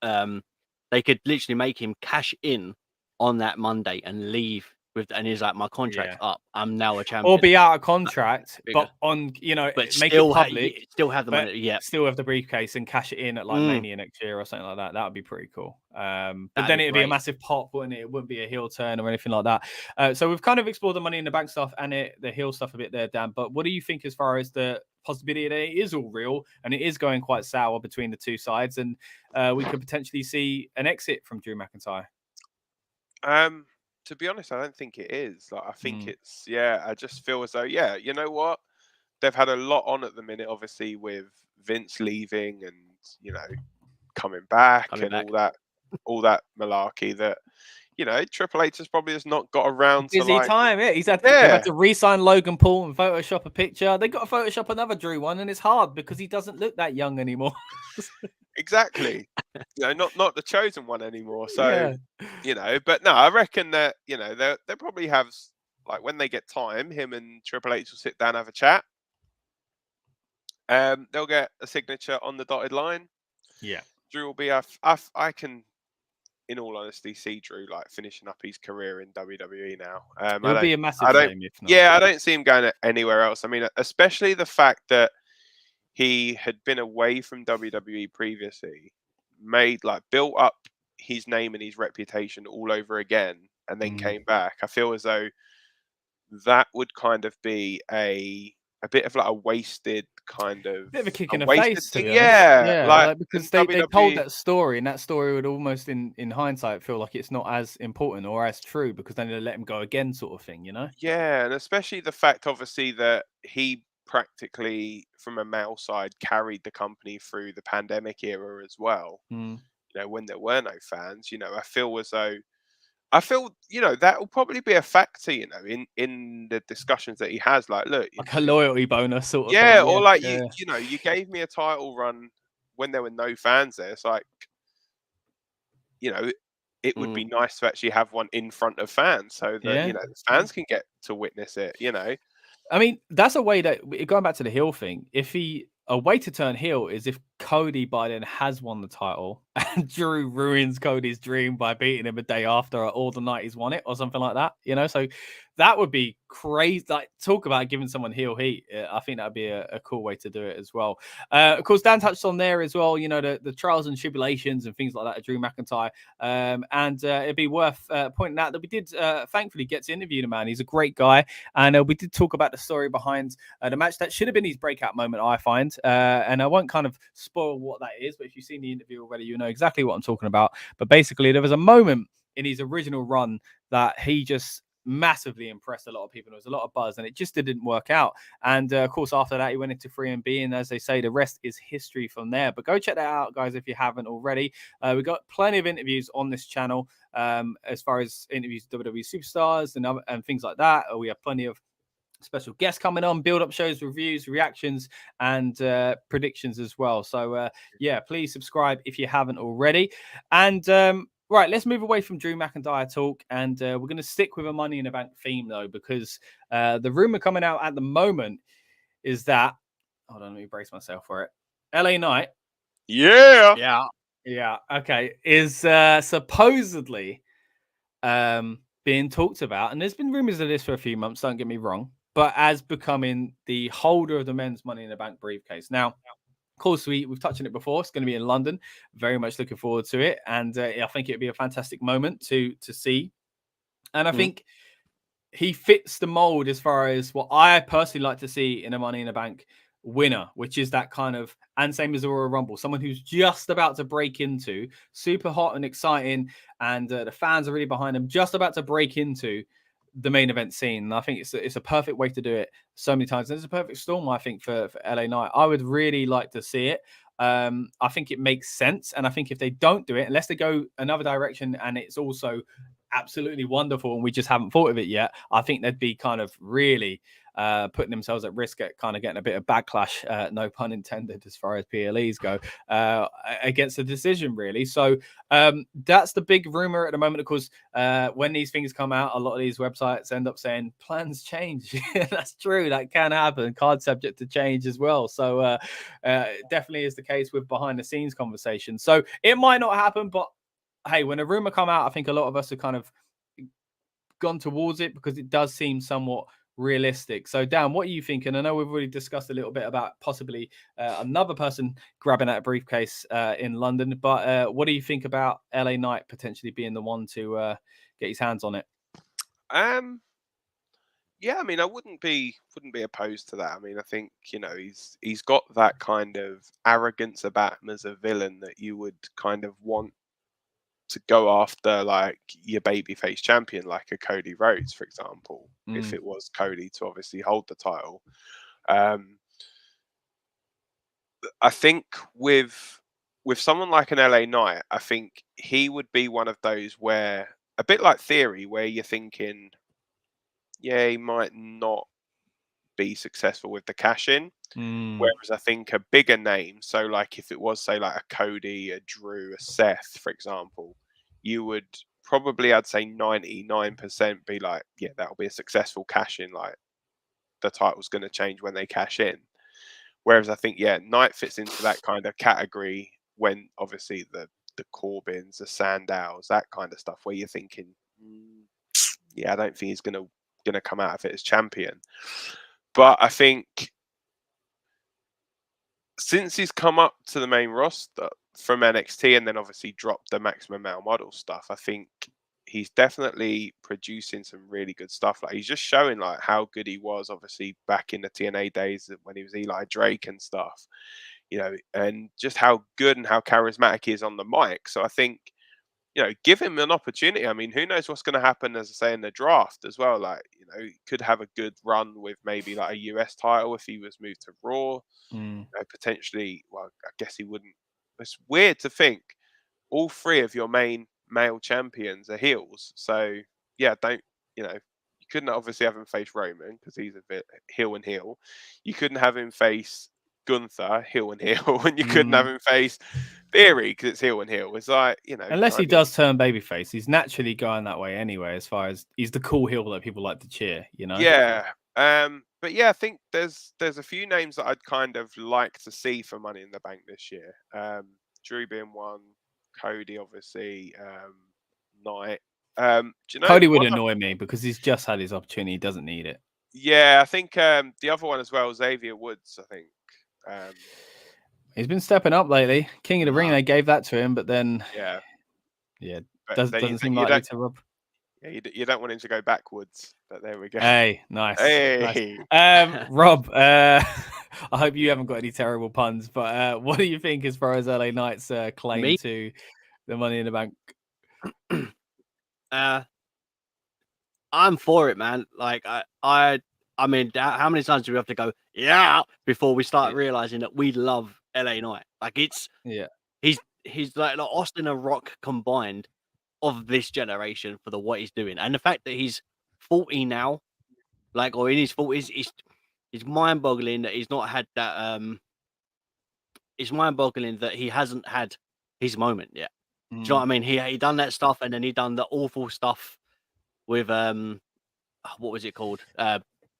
they could literally make him cash in on that Monday and leave. And he's like, my contract's up. I'm now a champion. Or be out of contract, but on, but make it public. Still have the money. Still have the briefcase and cash it in at like Mania next year or something like that. That would be pretty cool. But then it'd be a massive pop, wouldn't it? It wouldn't be a heel turn or anything like that. So we've kind of explored the Money in the Bank stuff and the heel stuff a bit there, Dan. But what do you think as far as the possibility that it is all real and it is going quite sour between the two sides, and we could potentially see an exit from Drew McIntyre? To be honest, I don't think it is. Like, I think it's, I just feel as though, you know what? They've had a lot on at the minute, obviously, with Vince leaving and, coming back all that malarkey that, Triple H has probably just not got around to busy time, He's had to re-sign Logan Paul and Photoshop a picture. They got to Photoshop another Drew one, and it's hard because he doesn't look that young anymore. Exactly. Not the chosen one anymore. So, but no, I reckon that, they'll probably have, like, when they get time, him and Triple H will sit down, have a chat. They'll get a signature on the dotted line. Yeah. Drew will be, I can, in all honesty, see Drew like finishing up his career in WWE now. It'll be a massive shame if not. Yeah, I don't see him going anywhere else. I mean, especially the fact that he had been away from WWE previously, built up his name and his reputation all over again, and then came back. I feel as though that would kind of be a bit of like a wasted kind of bit of a kick in the face. Because they told that story, and that story would almost, in hindsight, feel like it's not as important or as true because then they let him go again, sort of thing, Yeah, and especially the fact, obviously, that he practically from a male side carried the company through the pandemic era as well. When there were no fans, I feel as though that will probably be a factor, in the discussions that he has. Like, look, like a loyalty bonus sort of thing. Or like you you gave me a title run when there were no fans there. It's like, it would be nice to actually have one in front of fans so that the fans can get to witness it. I mean, that's a way that, going back to the heel thing, a way to turn heel is if Cody by then has won the title and Drew ruins Cody's dream by beating him a day after or the night he's won it or something like that, so that would be crazy. Like, talk about giving someone heel heat. I think that'd be a cool way to do it as well. Of course, Dan touched on there as well, the trials and tribulations and things like that of Drew McIntyre. And it'd be worth pointing out that we did thankfully get to interview the man. He's a great guy. And we did talk about the story behind the match. That should have been his breakout moment, I find. And I won't kind of spoil what that is, but if you've seen the interview already, you know exactly what I'm talking about. But basically, there was a moment in his original run that he just massively impressed a lot of people. There was a lot of buzz, and it just didn't work out. And of course, after that, he went into 3MB, and as they say, the rest is history from there. But go check that out, guys, if you haven't already. We've got plenty of interviews on this channel, as far as interviews with WWE superstars and things like that. We have plenty of special guests coming on, build-up shows, reviews, reactions, and predictions as well. So, yeah, please subscribe if you haven't already. And right, let's move away from Drew McIntyre talk, and we're going to stick with a Money in the Bank theme, though, because the rumor coming out at the moment is that, hold on, let me brace myself for it. LA Knight. Yeah. Okay. Is supposedly being talked about, and there's been rumors of this for a few months, don't get me wrong, but as becoming the holder of the men's Money in the Bank briefcase. Now, of course, we've touched on it before. It's going to be in London. Very much looking forward to it. And I think it'd be a fantastic moment to see. And I think he fits the mold as far as what I personally like to see in a Money in the Bank winner, which is that kind of, and same as the Royal Rumble, someone who's just about to break into, super hot and exciting, and the fans are really behind him, just about to break into the main event scene. And I think it's a perfect way to do it so many times. And it's a perfect storm, I think, for LA Knight. I would really like to see it. I think it makes sense. And I think if they don't do it, unless they go another direction and it's also absolutely wonderful and we just haven't thought of it yet, I think they'd be kind of really putting themselves at risk at kind of getting a bit of backlash, no pun intended, as far as PLEs go, against the decision, really. So that's the big rumor at the moment. Of course, when these things come out, a lot of these websites end up saying plans change. That's true. That can happen. Card subject to change as well. So definitely is the case with behind the scenes conversations. So it might not happen, but hey, when a rumor come out, I think a lot of us have kind of gone towards it because it does seem somewhat realistic. So, Dan, what are you thinking? I know we've already discussed a little bit about possibly another person grabbing that briefcase in London, but what do you think about LA Knight potentially being the one to get his hands on it? Yeah, I mean, I wouldn't be opposed to that. I mean, I think, you know, he's got that kind of arrogance about him as a villain that you would kind of want to go after, like your babyface champion, like a Cody Rhodes, for example, if it was Cody to obviously hold the title. I think with someone like an LA Knight, I think he would be one of those where, a bit like Theory, where you're thinking, yeah, he might not be successful with the cash in. Whereas I think a bigger name, so like if it was, say, like a Cody, a Drew, a Seth, for example, you would probably, I'd say 99% be like, yeah, that'll be a successful cash in. Like the title's going to change when they cash in. Whereas I think, yeah, Knight fits into that kind of category when obviously the Corbins, the Sandows, that kind of stuff, where you're thinking, yeah, I don't think he's going to come out of it as champion. But I think since he's come up to the main roster from NXT and then obviously dropped the Maximum Male Model stuff, I think he's definitely producing some really good stuff. Like he's just showing like how good he was, obviously back in the TNA days when he was Eli Drake and stuff, you know, and just how good and how charismatic he is on the mic. So I think, you know, give him an opportunity. I mean, who knows what's going to happen, as I say, in the draft as well. Like, you know, he could have a good run with maybe like a US title if he was moved to Raw. You know, potentially, well, I guess he wouldn't. It's weird to think all three of your main male champions are heels. So, yeah, you couldn't obviously have him face Roman because he's a bit heel and heel. You couldn't have him face Gunther, heel and heel, and you couldn't have him face Theory because it's heel and heel. It's like, you know, unless he does turn babyface, he's naturally going that way anyway. As far as he's the cool heel that people like to cheer, you know. Yeah, but yeah, I think there's a few names that I'd kind of like to see for Money in the Bank this year. Drew being one, Cody obviously, Knight. Do you know, Cody would annoy me because he's just had his opportunity. He doesn't need it. Yeah, I think the other one as well, Xavier Woods. I think he's been stepping up lately. King of the Ring, they gave that to him, but then doesn't seem likely to rub. Yeah, you don't want him to go backwards, but there we go. Hey, nice. Hey. Nice. Rob, I hope you haven't got any terrible puns, but what do you think as far as LA Knight's claim to the Money in the Bank? I'm for it, man. Like I mean, how many times do we have to go before we start realizing that we love LA Knight? Like he's like Austin and Rock combined of this generation for what he's doing, and the fact that he's 40 now, like, or in his 40s, it's mind-boggling that he's not had that. It's mind-boggling that he hasn't had his moment yet. Do you know what I mean? He done that stuff, and then he done the awful stuff with what was it called?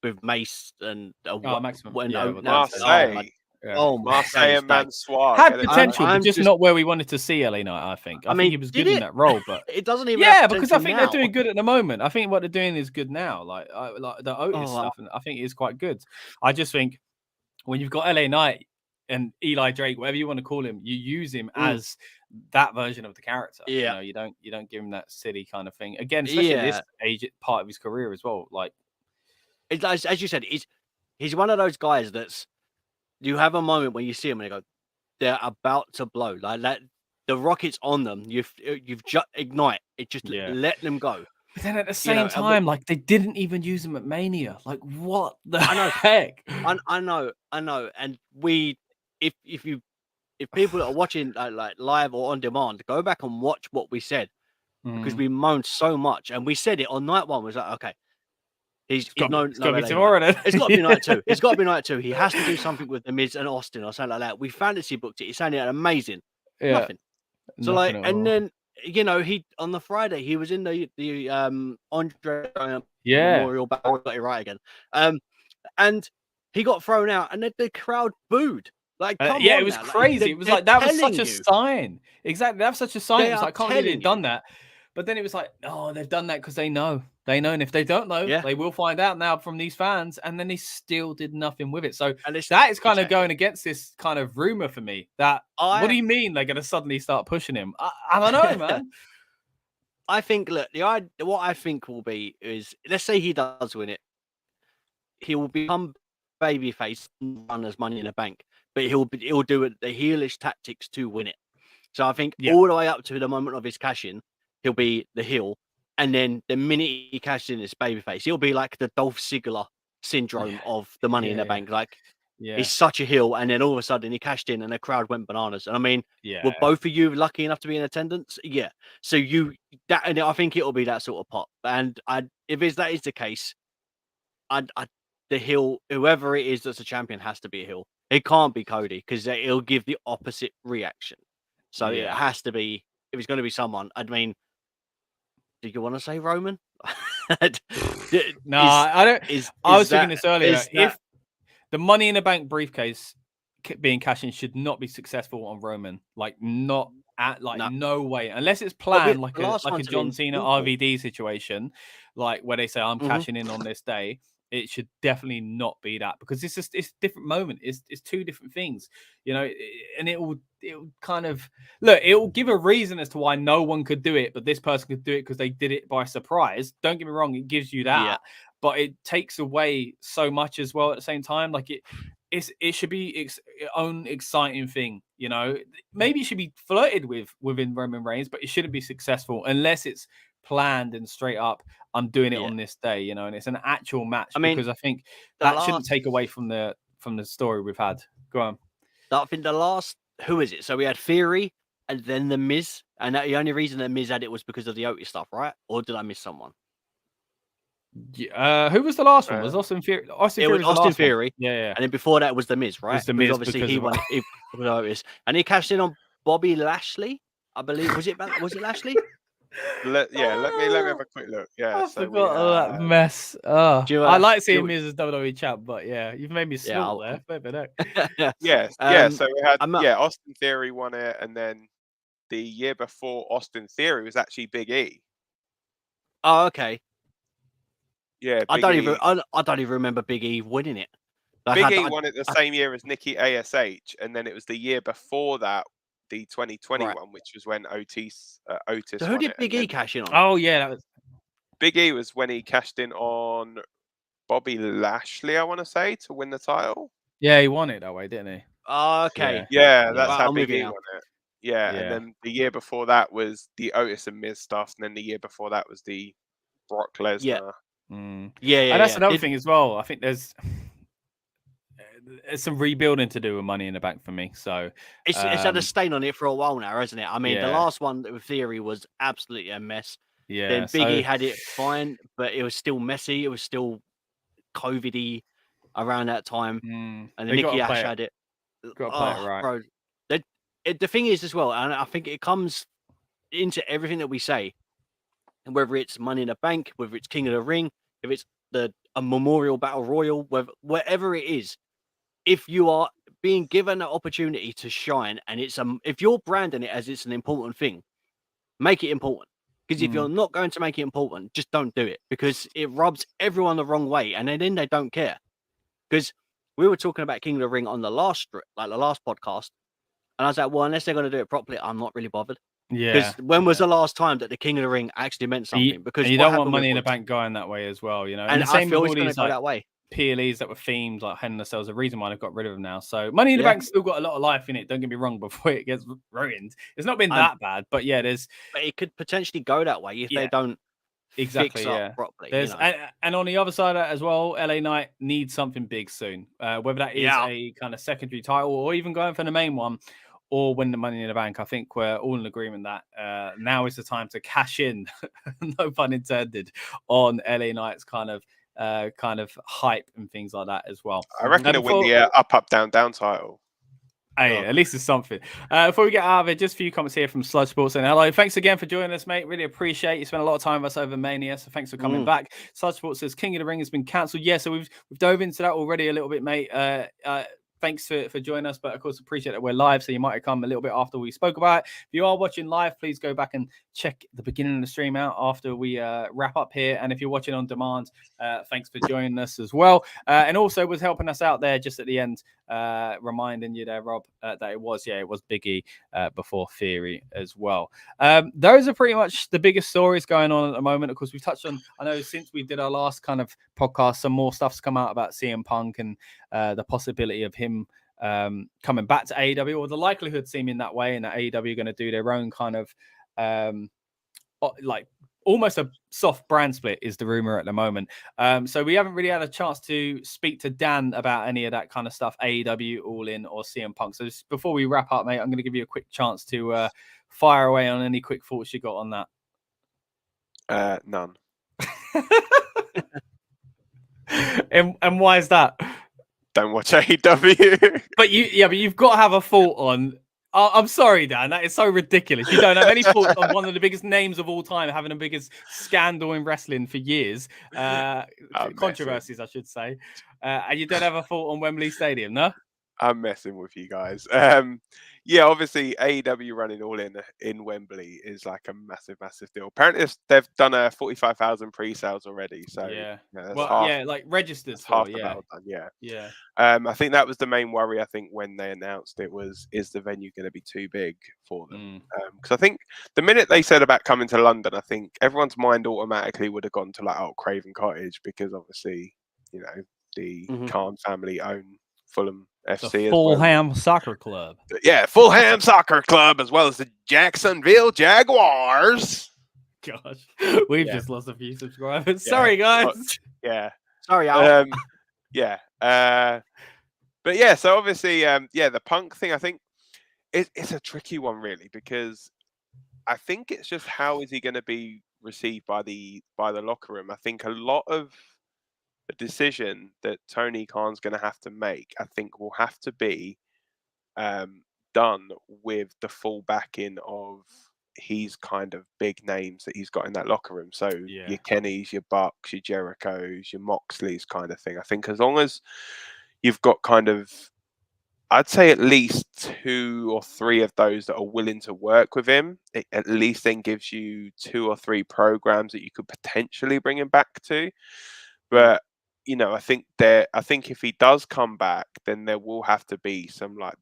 With Mace and Maximum. Marseille. Marseille and Mansoir had potential, but just not where we wanted to see LA Knight. I think he was good in that role, but it doesn't even. Because I think they're doing good at the moment. I think what they're doing is good now. Like the Otis stuff, and I think it is quite good. I just think when you've got LA Knight and Eli Drake, whatever you want to call him, you use him as that version of the character. Yeah, you don't give him that silly kind of thing again, especially at this age, part of his career as well. Like, as you said, he's one of those guys that's. You have a moment when you see them and you go, they're about to blow. Like that, the rocket's on them. You've just ignite. It just let them go. But then at the same time, like they didn't even use them at Mania. Like what the heck? I know. And if people that are watching like live or on demand, go back and watch what we said because we moaned so much, and we said it on night one. We was like, okay. It's got to be tomorrow then. It's got to be night two. It's got to be night two. He has to do something with the Miz and Austin or something like that. We fantasy booked it. He sounded amazing. Nothing. So and then he on the Friday he was in the Andre Memorial Battle. Got it right again. And he got thrown out, and the crowd booed. Like, it was crazy. It was like that was such a sign. Exactly, that was such a sign. It was like, I can't believe they've done that. But then it was like, oh, they've done that because they know. They know, and if they don't know, they will find out now from these fans. And then they still did nothing with it. So that is kind of going against this kind of rumor for me. That what do you mean they're going to suddenly start pushing him? I don't know, man. I think what I think will be is, let's say he does win it, he will become babyface and run as Money in the Bank, but he'll do the heelish tactics to win it. So I think all the way up to the moment of his cash in, he'll be the heel. And then the minute he cashes in his babyface, he'll be like the Dolph Ziggler syndrome of the Money in the Bank. Like, he's such a heel. And then all of a sudden he cashed in and the crowd went bananas. And I mean, were both of you lucky enough to be in attendance? Yeah. So and I think it'll be that sort of pop. And if that is the case, the heel, whoever it is that's a champion, has to be a heel. It can't be Cody because it'll give the opposite reaction. So it has to be, if it's going to be someone, I mean, do you want to say Roman? I don't. I was thinking this earlier. If the Money in the Bank briefcase being cashed in should not be successful on Roman, like not at no way, unless it's planned like a John Cena RVD situation, like where they say I'm cashing in on this day. It should definitely not be that, because it's a different moment. It's two different things, and it will kind of it will give a reason as to why no one could do it, but this person could do it because they did it by surprise. Don't get me wrong, it gives you that, but it takes away so much as well at the same time. Like it should be its own exciting thing, Maybe it should be flirted within Roman Reigns, but it shouldn't be successful unless it's planned and straight up. I'm doing it on this day, and it's an actual match. I mean, because I think that shouldn't take away from the story we've had. Go on. I think the last, who is it? So we had Theory and then the Miz, and the only reason the Miz had it was because of the Otis stuff, right? Or did I miss someone? Who was the last one? Was Austin Theory? Austin Theory. Yeah. And then before that was the Miz, right? It was the Miz, obviously he won it with Otis, and he cashed in on Bobby Lashley, I believe. Was it Lashley? Let me have a quick look. I forgot all that mess. I like seeing Miz as WWE champ, but you've made me small there. So we had Austin Theory won it, and then the year before Austin Theory was actually Big E. Oh, okay. Yeah, I don't even remember Big E winning it. Big E won it the same year as Nikki ASH, and then it was the year before that, the 2021, which was when Otis. So who did Big E cash in on? Oh yeah, that was Big E was when he cashed in on Bobby Lashley, I want to say, to win the title. Yeah, he won it that way, didn't he? Oh, okay. Yeah, that's how Big E won it. Yeah, and then the year before that was the Otis and Miz stuff, and then the year before that was the Brock Lesnar. Yeah. And Yeah. that's another thing as well. I think there's some rebuilding to do with Money in the Bank for me. So it's had a stain on it for a while now, hasn't it? I mean, the last one with Theory was absolutely a mess. Yeah. Then Biggie had it fine, but it was still messy. It was still COVID-y around that time. And then Nikki Ash had it. Got to play it right. Bro. The thing is as well, and I think it comes into everything that we say, and whether it's Money in the Bank, whether it's King of the Ring, if it's a Memorial Battle Royal, whatever it is, if you are being given an opportunity to shine, and it's if you're branding it as it's an important thing, make it important. Because if you're not going to make it important, just don't do it, because it rubs everyone the wrong way, and then they don't care. Because we were talking about King of the Ring on the last podcast, and I was like, well, unless they're going to do it properly, I'm not really bothered. Yeah. Because when was the last time that the King of the Ring actually meant something? Because you don't want Money in the Bank going that way as well, you know. And I feel it's going to go that way. PLEs that were themed like Hell in a Cell is the reason why they've got rid of them now. So Money in the Bank's still got a lot of life in it. Don't get me wrong. Before it gets ruined, it's not been that bad, but yeah, But it could potentially go that way if they don't fix up properly. And on the other side of that as well, LA Knight needs something big soon. Whether that is a kind of secondary title or even going for the main one, or win the Money in the Bank. I think we're all in agreement that now is the time to cash in, no pun intended, on LA Knight's kind of hype and things like that as well. I reckon they'll win the up, down title. Hey, at least it's something. Before we get out of it, just a few comments here from Sludge Sports and hello. Thanks again for joining us, mate. Really appreciate you spent a lot of time with us over Mania, so thanks for coming back. Sludge Sports says King of the Ring has been cancelled. Yeah, so we've dove into that already a little bit, mate. Thanks for joining us, but of course appreciate that we're live, so you might have come a little bit after we spoke about it. If you are watching live, please go back and check the beginning of the stream out after we wrap up here. And if you're watching on demand, thanks for joining us as well. And also was helping us out there just at the end, reminding you there, Rob, that it was Biggie before Theory as well. Those are pretty much the biggest stories going on at the moment. Of course, we've touched on, I know since we did our last kind of podcast, some more stuff's come out about CM Punk and the possibility of him coming back to AEW, or the likelihood seeming that way, and that AEW are going to do their own kind of like almost a soft brand split is the rumor at the moment. So we haven't really had a chance to speak to Dan about any of that kind of stuff, AEW, All In, or CM Punk. So just before we wrap up, mate, I'm going to give you a quick chance to fire away on any quick thoughts you got on that. None. And why is that? Don't watch AEW. But you've got to have a thought on. I'm sorry, Dan. That is so ridiculous. You don't have any thoughts on one of the biggest names of all time having the biggest scandal in wrestling for years. Controversies, I should say. And you don't have a thought on Wembley Stadium, no? I'm messing with you guys. Yeah, obviously AEW running All in Wembley is like a massive deal. Apparently they've done 45,000 pre-sales already. So like registered for half the battle done. Yeah. I think that was the main worry. I think when they announced it is the venue going to be too big for them? Because I think the minute they said about coming to London, I think everyone's mind automatically would have gone to like Craven Cottage, because obviously the Khan family own Fulham FC, the Fulham Soccer Club. Yeah, Fulham Soccer Club, as well as the Jacksonville Jaguars. Gosh, we've just lost a few subscribers. Yeah. Sorry, guys. Sorry, Al. But yeah, so obviously, the Punk thing, I think it's a tricky one, really, because I think it's just how is he going to be received by the locker room. I think a lot of the decision that Tony Khan's going to have to make, I think, will have to be done with the full backing of his kind of big names that he's got in that locker room. So your Kennys, your Bucks, your Jerichos, your Moxleys kind of thing. I think as long as you've got kind of, I'd say at least 2 or 3 of those that are willing to work with him, it at least then gives you 2 or 3 programs that you could potentially bring him back to. But I think if he does come back, then there will have to be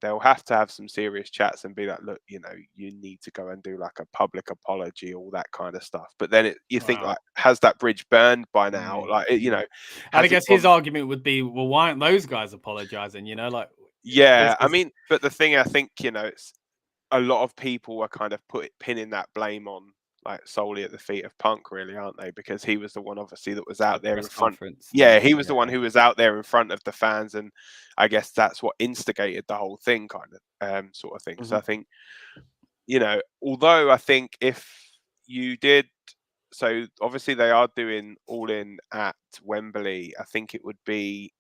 they'll have to have some serious chats and be like, look, you need to go and do like a public apology, all that kind of stuff. But then think like, has that bridge burned by now? Like, and I guess his argument would be, well, why aren't those guys apologizing? I mean, but the thing I think, it's a lot of people are kind of pinning that blame on like solely at the feet of Punk, really, aren't they? Because he was the one, obviously, that was out there in front. Yeah, he was the one who was out there in front of the fans, and I guess that's what instigated the whole thing, kind of sort of thing. So I think, although I think if you did, so obviously they are doing All In at Wembley, I think it would be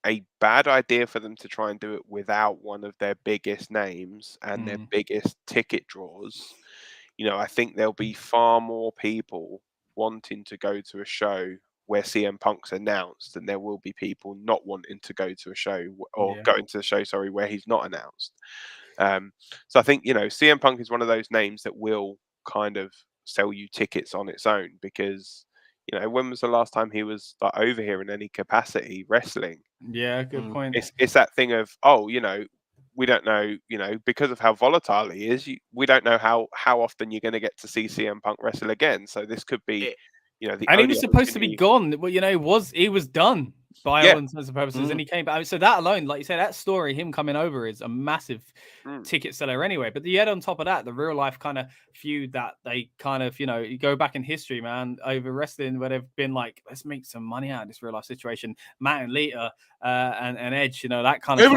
a bad idea for them to try and do it without one of their biggest names and their biggest ticket draws. I think there'll be far more people wanting to go to a show where CM Punk's announced than there will be people not wanting to go to a show or going to the show, where he's not announced. So I think, CM Punk is one of those names that will kind of sell you tickets on its own, because when was the last time he was over here in any capacity wrestling? Yeah, good point. It's that thing of, we don't know, because of how volatile he is, we don't know how often you're going to get to see CM Punk wrestle again. So this could be, and he was supposed to be gone. Well, he was done by all intents and purposes, and he came back. So that alone, like you said, that story, him coming over, is a massive ticket seller anyway. But yet on top of that, the real life kind of feud that they kind of, you go back in history, man, over wrestling, where they've been like, let's make some money out of this real life situation. Matt and Lita and Edge, that kind of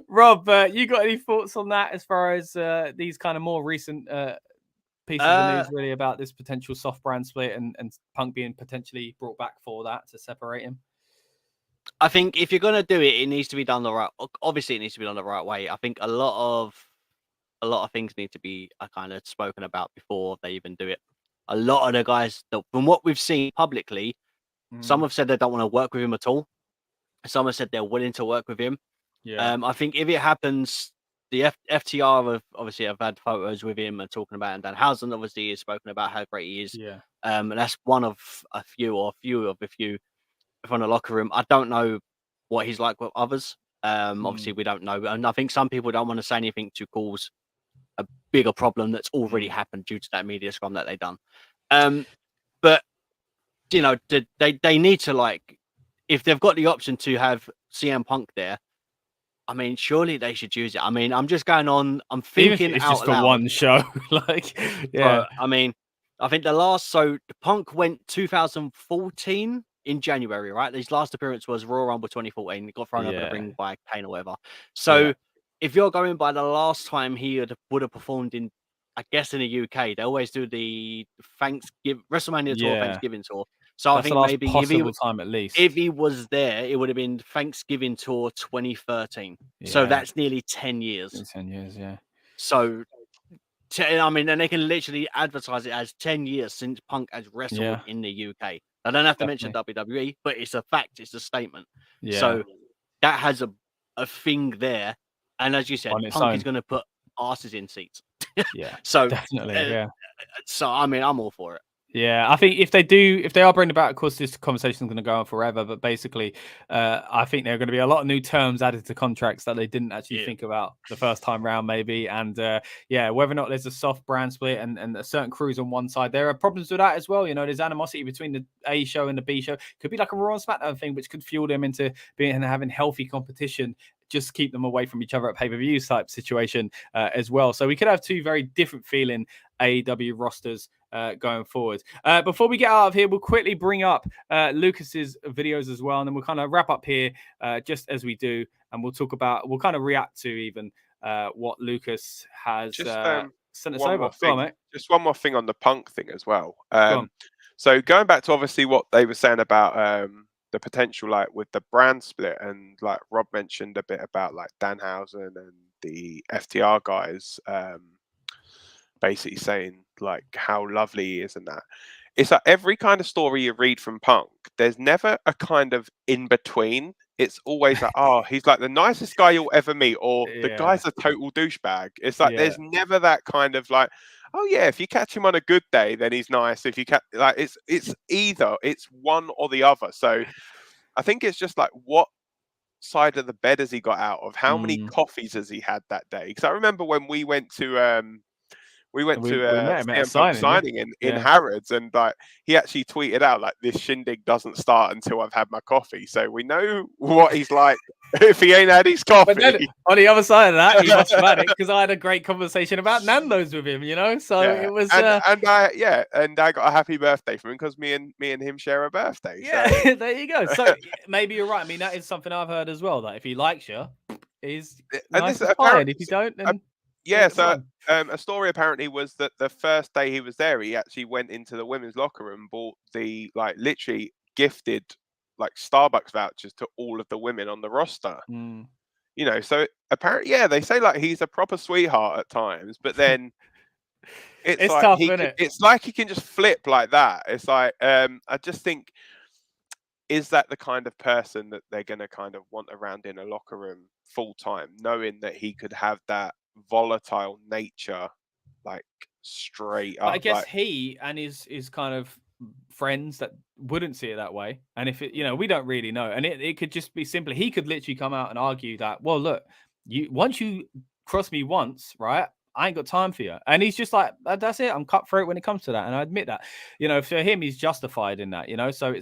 Rob, you got any thoughts on that as far as these kind of more recent pieces of news really about this potential soft brand split and Punk being potentially brought back for that to separate him? I think if you're gonna do it, it needs to be done the right. Obviously, it needs to be done the right way. I think a lot of things need to be kind of spoken about before they even do it. A lot of the guys, from what we've seen publicly, some have said they don't want to work with him at all. Some have said they're willing to work with him. Yeah. I think if it happens, the FTR obviously have had photos with him and talking about it. And Danhausen obviously has spoken about how great he is. Yeah. And that's one of a few from the locker room. I don't know what he's like with others. Obviously we don't know. And I think some people don't want to say anything to cause a bigger problem that's already happened due to that media scrum that they've done. But they need to, if they've got the option to have CM Punk there, I mean, surely they should use it. I mean, I'm just going on. I'm thinking it's out just loud. for one show. I mean, I think the Punk went 2014 in January, right? His last appearance was Royal Rumble 2014. He got thrown over the ring by Kane or whatever. So if you're going by the last time he would have performed in, I guess in the UK, they always do the WrestleMania tour, Thanksgiving tour. So that's I think maybe time at least. If he was there, it would have been Thanksgiving tour 2013. Yeah. So that's nearly 10 years. 10 years, yeah. So, I mean, and they can literally advertise it as 10 years since Punk has wrestled in the UK. I don't have to mention WWE, but it's a fact. It's a statement. Yeah. So that has a thing there. And as you said, Punk is going to put asses in seats. Yeah. So definitely, yeah. So, I mean, I'm all for it. Yeah, I think if they are bringing it back, of course, this conversation is going to go on forever. But basically, I think there are going to be a lot of new terms added to contracts that they didn't actually think about the first time round, maybe. And whether or not there's a soft brand split and a certain crews on one side, there are problems with that as well. There's animosity between the A show and the B show. Could be like a Raw and Smackdown thing, which could fuel them into being and having healthy competition. Just keep them away from each other at pay-per-view type situation as well. So we could have two very different feeling AEW rosters going forward. Before we get out of here, we'll quickly bring up Lucas's videos as well, and then we'll kind of wrap up here just as we do, and we'll kind of react to even what Lucas has sent us over. Go on, mate. Just one more thing on the Punk thing as well. So going back to obviously what they were saying about the potential, with the brand split, and Rob mentioned a bit about Danhausen and the FTR guys basically saying how lovely he is and that. It's every kind of story you read from Punk, there's never a kind of in between. It's always he's the nicest guy you'll ever meet, or the guy's a total douchebag. It's there's never that kind of if you catch him on a good day, then he's nice. If you catch it's one or the other. So I think it's just what side of the bed has he got out of? How many coffees has he had that day? Because I remember when we went to We went We to met him at a CM Punk signing, signing yeah. in Harrods, and like he actually tweeted out like, "This shindig doesn't start until I've had my coffee." So we know what he's like if he ain't had his coffee. But then on the other side of that, he must have had it because I had a great conversation about Nando's with him, you know. So Yeah. it was, and I got a happy birthday from him because me and him share a birthday. yeah. So. There you go. So maybe you're right. I mean, that is something I've heard as well. That if he likes you, he's And nice this and fine. If you don't, then yeah. it's So fine. a story apparently was that the first day he was there, he actually went into the women's locker room, bought the literally gifted like Starbucks vouchers to all of the women on the roster. Mm. You know, so apparently, yeah, they say like he's a proper sweetheart at times, but then it's like tough, isn't it? it's like he can just flip like that. It's like I just think, is that the kind of person that they're going to kind of want around in a locker room full time, knowing that he could have that volatile nature, like straight up? But I guess like, he and his kind of friends that wouldn't see it that way. And if it, we don't really know. And it could just be simply, he could literally come out and argue that, well, look, once you cross me once, right? I ain't got time for you. And he's just like, that's it. I'm cutthroat when it comes to that. And I admit that, for him, he's justified in that, so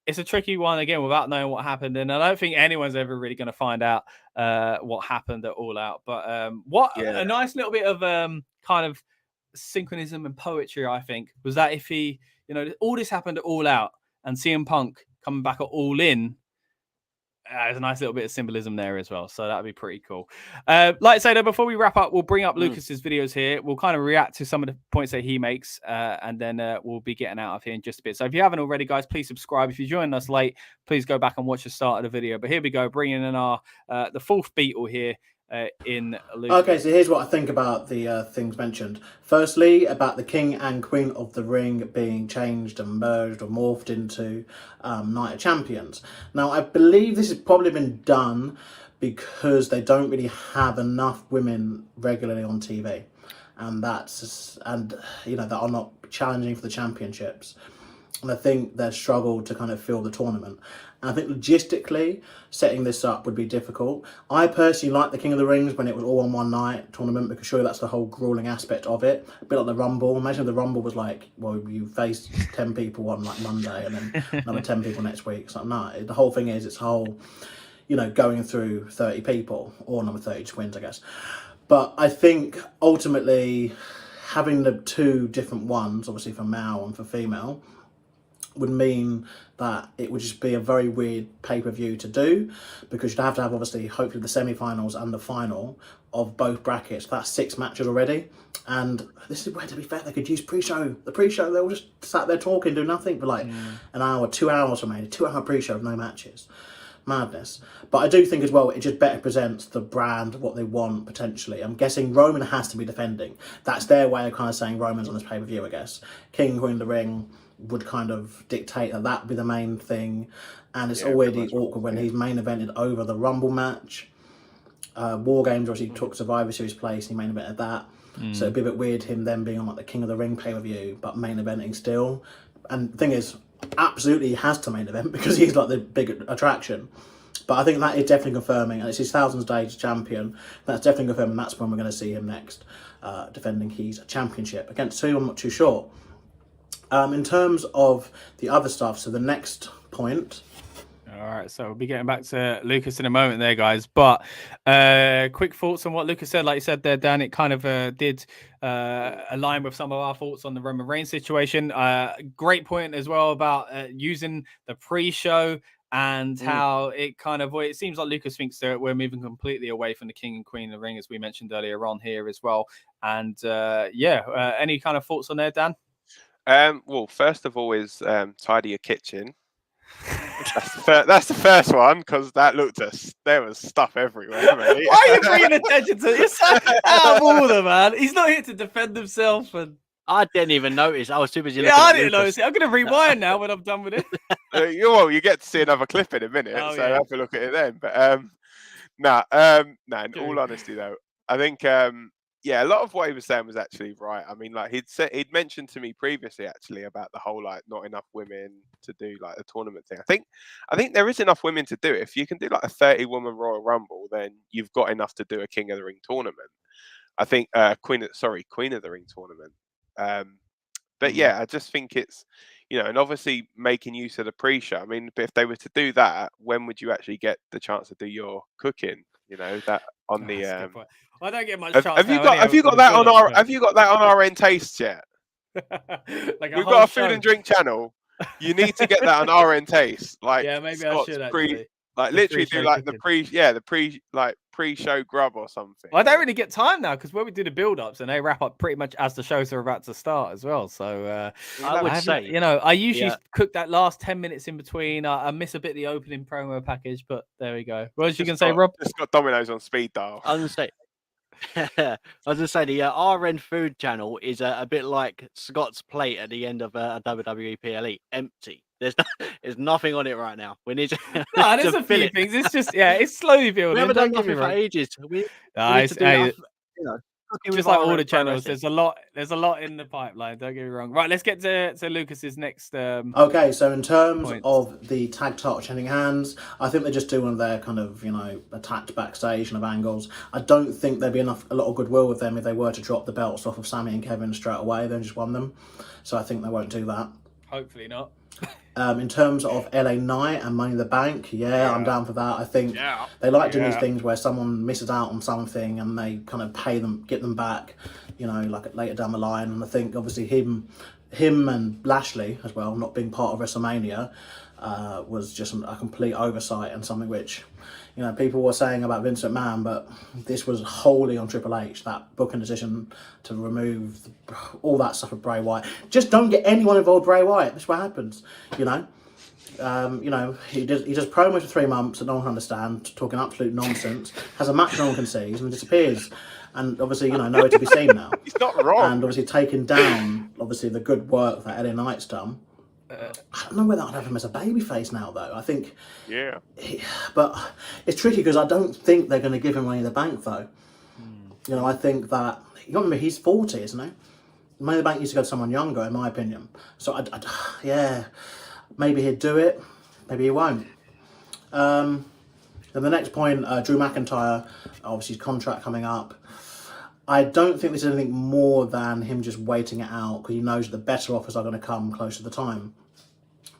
it's a tricky one again without knowing what happened. And I don't think anyone's ever really going to find out what happened at All Out. But a nice little bit of kind of synchronism and poetry, I think, was that if he, all this happened at All Out and CM Punk coming back at All In, there's a nice little bit of symbolism there as well. So that'd be pretty cool. Like I say, though, before we wrap up, we'll bring up Lucas's videos here. We'll kind of react to some of the points that he makes, and then we'll be getting out of here in just a bit. So if you haven't already, guys, please subscribe. If you're joining us late, please go back and watch the start of the video. But here we go, bringing in our the fourth Beatle here. In Lucas. Okay, so here's what I think about the things mentioned. Firstly, about the King and Queen of the Ring being changed and merged or morphed into Night of Champions. Now, I believe this has probably been done because they don't really have enough women regularly on TV, and that are not challenging for the championships. And I think they've struggled to kind of fill the tournament. And I think logistically, setting this up would be difficult. I personally like the King of the Rings when it was all on one night tournament, because surely that's the whole grueling aspect of it. A bit like the Rumble. Imagine if the Rumble was like, well, you face 10 people on like Monday and then another 10 people next week. It's like, no, the whole thing is it's whole, going through 30 people, or number 30 just wins, I guess. But I think ultimately having the two different ones, obviously for male and for female, would mean that it would just be a very weird pay-per-view to do, because you'd have to have obviously hopefully the semi-finals and the final of both brackets. That's 6 matches already, and this is where, to be fair, they could use the pre-show they all just sat there talking, do nothing for like an hour, 2 hours or maybe 2 hour pre-show of no matches. Madness. But I do think as well it just better presents the brand, what they want potentially. I'm guessing Roman has to be defending. That's their way of kind of saying Roman's on this pay-per-view, I guess. King, Queen of the Ring would kind of dictate that would be the main thing, and it's already awkward when he's main evented over the Rumble match. War Games obviously took Survivor Series place, and he main evented that, so it'd be a bit weird him then being on like the King of the Ring pay-per-view but main eventing still. And the thing is, absolutely he has to main event because he's like the big attraction. But I think that is definitely confirming, and it's his Thousands Days champion. That's definitely confirming. That's when we're going to see him next, defending his championship against who I'm not too sure. In terms of the other stuff, so the next point. All right, so we'll be getting back to Lucas in a moment there, guys. But quick thoughts on what Lucas said. Like you said there, Dan, it kind of did align with some of our thoughts on the Roman Reigns situation. Great point as well about using the pre-show and how it kind of, it seems like Lucas thinks that we're moving completely away from the King and Queen of the Ring, as we mentioned earlier on here as well. And any kind of thoughts on there, Dan? Well, first of all is tidy your kitchen. That's the first one, because that there was stuff everywhere. Mate. Why are you bringing attention to it? Out of order, man. He's not here to defend himself. And I didn't even notice. I was too busy. I didn't notice it. I'm going to rewind now when I'm done with it. You get to see another clip in a minute, so I have to look at it then. But in all honesty, though, I think a lot of what he was saying was actually right. I mean, like he'd mentioned to me previously actually about the whole like not enough women to do like the tournament thing. I think there is enough women to do it. If you can do like a 30-woman Royal Rumble, then you've got enough to do a King of the Ring tournament. I think Queen of the Ring tournament. But yeah, I just think it's, and obviously making use of the pre-show. I mean, if they were to do that, when would you actually get the chance to do your cooking? That on the. That's a good point. I don't get much Have chance you now got anyway with the that on build-ups, our Have you got that on our RN Taste yet? like We've whole got a show. food and drink channel. You need to get that on RN Taste. Like, Yeah, maybe I Scott's should actually. like The literally pre-show do like cooking. the pre-show grub or something. I don't really get time now because when we do the build-ups and they wrap up pretty much as the shows are about to start as well. So I would say, I usually cook that last 10 minutes in between. I miss a bit of the opening promo package, but there we go. What was you gonna say, Rob? Just got Domino's on speed dial. I was gonna say the RN Food channel is a bit like Scott's plate at the end of a WWE PLE, empty. There's nothing on it right now. We need to. No, there's a few things. It's just it's slowly building. We haven't done nothing for ages. We need to do enough, just like all the channels. There's a lot in the pipeline. Don't get me wrong. Right, let's get to Lucas's next. Okay, so in terms points. of the tag title changing hands, I think they just do one of their kind of attacked backstage kind of angles. I don't think there'd be a lot of goodwill with them if they were to drop the belts off of Sami and Kevin straight away, then just won them. So I think they won't do that. Hopefully not. In terms of LA Knight and Money in the Bank, I'm down for that. I think they like doing these things where someone misses out on something and they kind of pay them, get them back, like later down the line. And I think obviously him and Lashley as well, not being part of WrestleMania, was just a complete oversight and something which, people were saying about Vince McMahon, but this was wholly on Triple H, that booking decision to remove all that stuff with Bray Wyatt. Just don't get anyone involved with Bray Wyatt. That's what happens, he does promos for 3 months that no one can understand, talking absolute nonsense, has a match no one can see, and disappears. And obviously, nowhere to be seen now. He's not wrong. And obviously taking down, the good work that LA Knight's done. I don't know whether I'd have him as a babyface now, though. I think... Yeah. But it's tricky because I don't think they're going to give him Money in the Bank, though. I think that... You got to remember, he's 40, isn't he? Money in the Bank used to go to someone younger, in my opinion. So, maybe he'd do it. Maybe he won't. Then the next point, Drew McIntyre, obviously his contract coming up. I don't think this is anything more than him just waiting it out because he knows the better offers are going to come close to the time.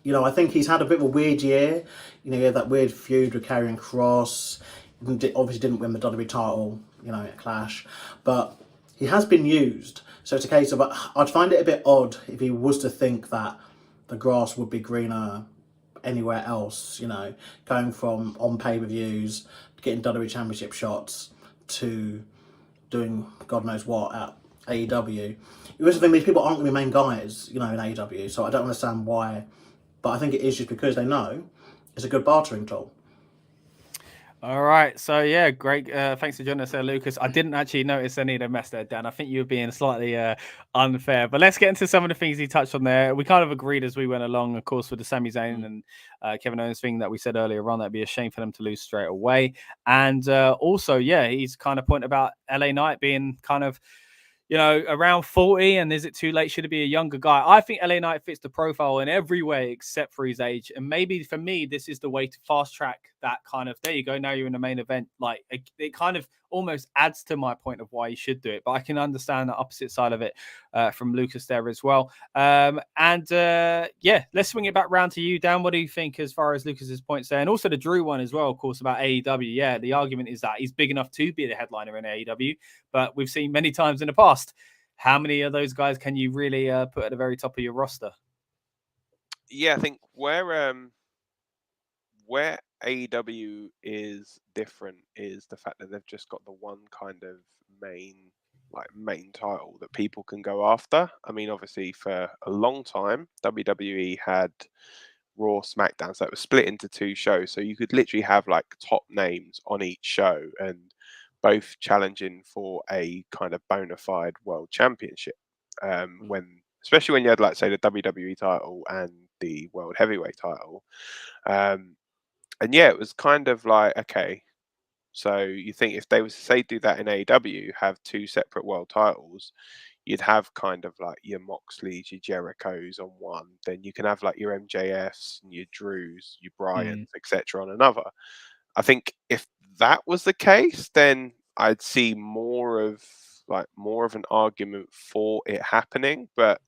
I think he's had a bit of a weird year. He had that weird feud with Karrion Kross. Obviously didn't win the WWE title, at Clash. But he has been used. So it's a case of, I'd find it a bit odd if he was to think that the grass would be greener anywhere else, going from on pay-per-views, getting WWE Championship shots, to doing God knows what at AEW. You also think these people aren't going to be main guys, in AEW, so I don't understand why. But I think it is just because they know it's a good bartering tool. All right, so yeah, great. Thanks for joining us there, Lucas. I didn't actually notice any of the mess there, Dan. I think you were being slightly unfair. But let's get into some of the things he touched on there. We kind of agreed as we went along, of course, with the Sami Zayn and Kevin Owens thing that we said earlier on. That'd be a shame for them to lose straight away. And also, he's kind of point about LA Knight being kind of, around 40, and is it too late? Should it be a younger guy? I think LA Knight fits the profile in every way except for his age. And maybe for me, this is the way to fast track that kind of, there you go, now you're in the main event. Like, it kind of almost adds to my point of why you should do it. But I can understand the opposite side of it from Lucas there as well. Let's swing it back round to you, Dan. What do you think as far as Lucas's points there? And also the Drew one as well, of course, about AEW. Yeah, the argument is that he's big enough to be the headliner in AEW, but we've seen many times in the past. How many of those guys can you really put at the very top of your roster? Yeah, I think where AEW is different is the fact that they've just got the one kind of main title that people can go after. I mean, obviously for a long time, WWE had Raw, SmackDown, so it was split into 2 shows. So you could literally have like top names on each show and both challenging for a kind of bona fide world championship. Especially when you had, like, say, the WWE title and the world heavyweight title. And yeah, it was kind of like, okay, so you think if they was to say do that in AEW, have 2 separate world titles, you'd have kind of like your Moxleys, your Jerichos on one, then you can have like your MJFs and your Drews, your Bryans, etc. on another. I think if that was the case, then I'd see more of like more of an argument for it happening. But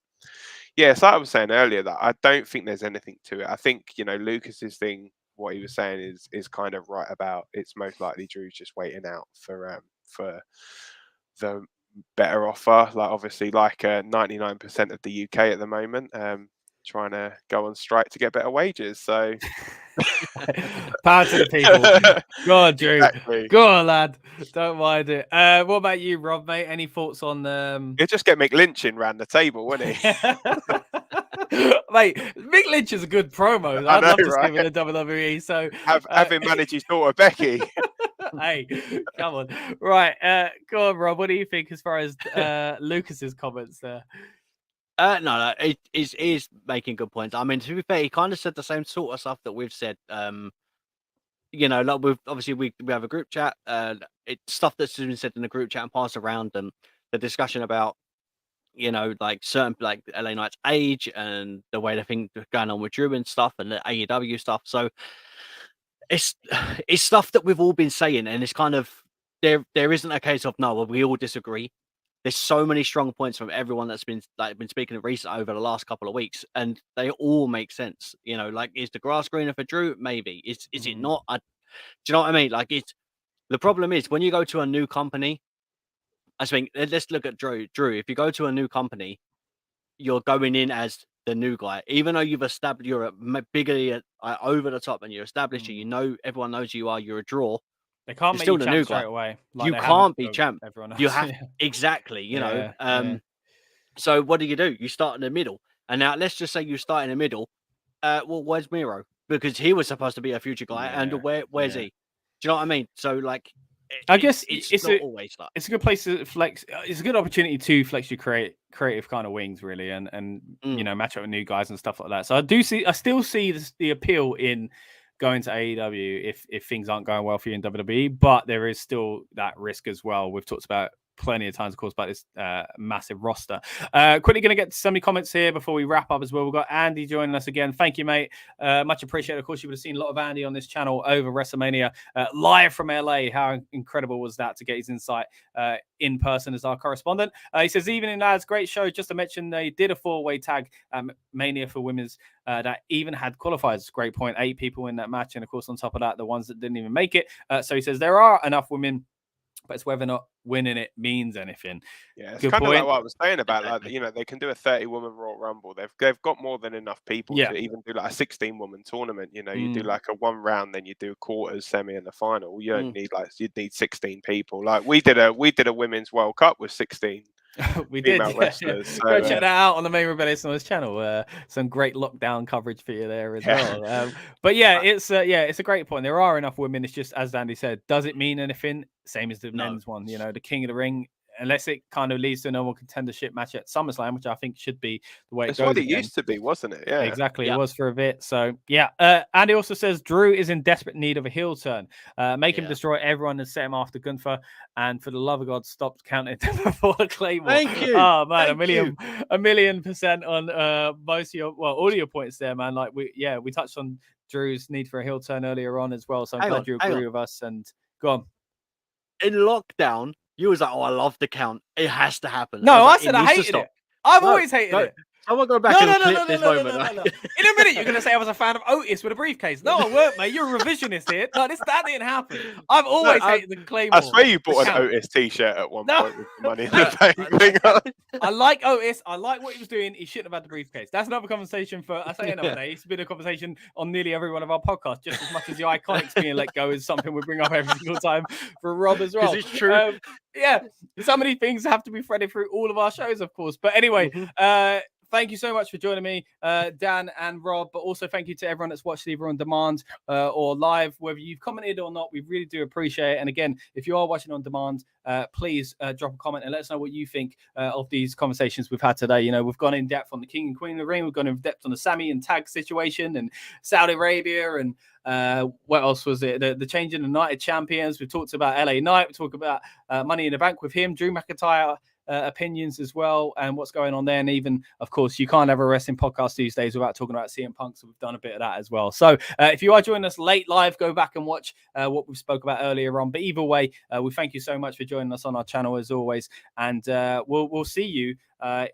yeah, it's like I was saying earlier, that I don't think there's anything to it. I think, Lucas's thing, what he was saying is kind of right about it's most likely Drew's just waiting out for the better offer. Like obviously, like 99% of the UK at the moment, trying to go on strike to get better wages. So power to the people. Go on, Drew. Exactly. Go on, lad. Don't mind it. What about you, Rob, mate? Any thoughts on He'll just get McLynching round the table, wouldn't he? Mate, Mick Lynch is a good promo. I I'd know, love to right? see him in the WWE. So Have him manage his daughter Becky. hey, come on. Right. Go on, Rob. What do you think as far as Lucas's comments there? No, he's making good points. I mean, to be fair, he kind of said the same sort of stuff that we've said. Like we have a group chat. It's stuff that's been said in the group chat and passed around, and the discussion about, like certain like LA Knight's age and the way they think going on with Drew and stuff, and the AEW stuff. So it's stuff that we've all been saying, and it's kind of there isn't a case of no, well, we all disagree. There's so many strong points from everyone that's been speaking of recent over the last couple of weeks, and they all make sense. Like, is the grass greener for Drew? Maybe. Is it not? Do you know what I mean? Like, the problem is when you go to a new company. I think let's look at Drew. Drew, if you go to a new company, you're going in as the new guy, even though you've established you're a bigger over the top, and you're established. Everyone knows you are. You're a draw. They can't make still you the champ new straight guy. away. You can't be champ. Everyone else. You have exactly. Yeah. So what do? You start in the middle, and now let's just say you start in the middle. Well, where's Miro? Because he was supposed to be a future guy, and where's he? Do you know what I mean? So like, I guess it's not always that. It's a good place to flex. It's a good opportunity to flex your creative kind of wings, really, and match up with new guys and stuff like that. So I still see the appeal in going to AEW if things aren't going well for you in WWE, but there is still that risk as well. We've talked about plenty of times, of course, about this massive roster. Quickly going to get some comments here before we wrap up as well. We've got Andy joining us again. Thank you, mate. Much appreciated. Of course, you would have seen a lot of Andy on this channel over WrestleMania, live from LA. How incredible was that to get his insight in person as our correspondent? He says, evening, lads, great show. Just to mention, they did a 4-way tag Mania for women's that even had qualifiers. Great point. 8 people in that match. And of course, on top of that, the ones that didn't even make it. So he says, there are enough women, but it's whether or not winning it means anything. Yeah, it's Good kind point. of like what I was saying about, like, they can do a 30-woman Royal Rumble. They've got more than enough people to even do like a 16-woman tournament. You do like a 1 round, then you do quarters, semi, and the final. You don't need you'd need 16 people. Like we did a women's World Cup with 16. We did. Wrestlers, so, go check that out on the main Rebellious Noise channel. Some great lockdown coverage for you there as well. But it's a great point. There are enough women. It's just, as Andy said, does it mean anything? Same as the men's one. The King of the Ring. Unless it kind of leads to a normal contendership match at SummerSlam, which I think should be the way it goes. That's what it used to be, wasn't it? Yeah, exactly. It was for a bit. So Andy also says Drew is in desperate need of a heel turn. Make him destroy everyone and set him after Gunther. And for the love of God, stop counting before the Claymore. Thank you. Oh man, a million percent on most of your all of your points there, man. Like we touched on Drew's need for a heel turn earlier on as well. So I'm glad you agree with us. And go on. In lockdown, you was like, "Oh, I love the count. It has to happen." No, I said I hated it. I've always hated it. I want to go back and clip this moment. No. In a minute, you're going to say I was a fan of Otis with a briefcase. No, I weren't, mate. You're a revisionist here. No, that didn't happen. I've always hated the Claymore. I swear you bought an Otis t-shirt at one point with the Money in the Bank. I like Otis. I like what he was doing. He shouldn't have had the briefcase. That's another conversation for, I say another day. It's been a conversation on nearly every one of our podcasts, just as much as the Iconics being let go is something we bring up every single time for Rob as well. It's true. So many things have to be threaded through all of our shows, of course. But anyway, thank you so much for joining me, Dan and Rob, but also thank you to everyone that's watched either on demand or live, whether you've commented or not. We really do appreciate it. And again, if you are watching on demand, please drop a comment and let us know what you think of these conversations we've had today. We've gone in depth on the King and Queen of the Ring. We've gone in depth on the Sami and tag situation and Saudi Arabia and what else was it? The changing the United champions. We talked about LA Knight. We talked about Money in the Bank with him, Drew McIntyre. opinions as well and what's going on there. And even, of course, you can't have a wrestling podcast these days without talking about CM Punk. So we've done a bit of that as well. So if you are joining us late live, go back and watch what we spoke about earlier on. But either way, we thank you so much for joining us on our channel as always. And we'll see you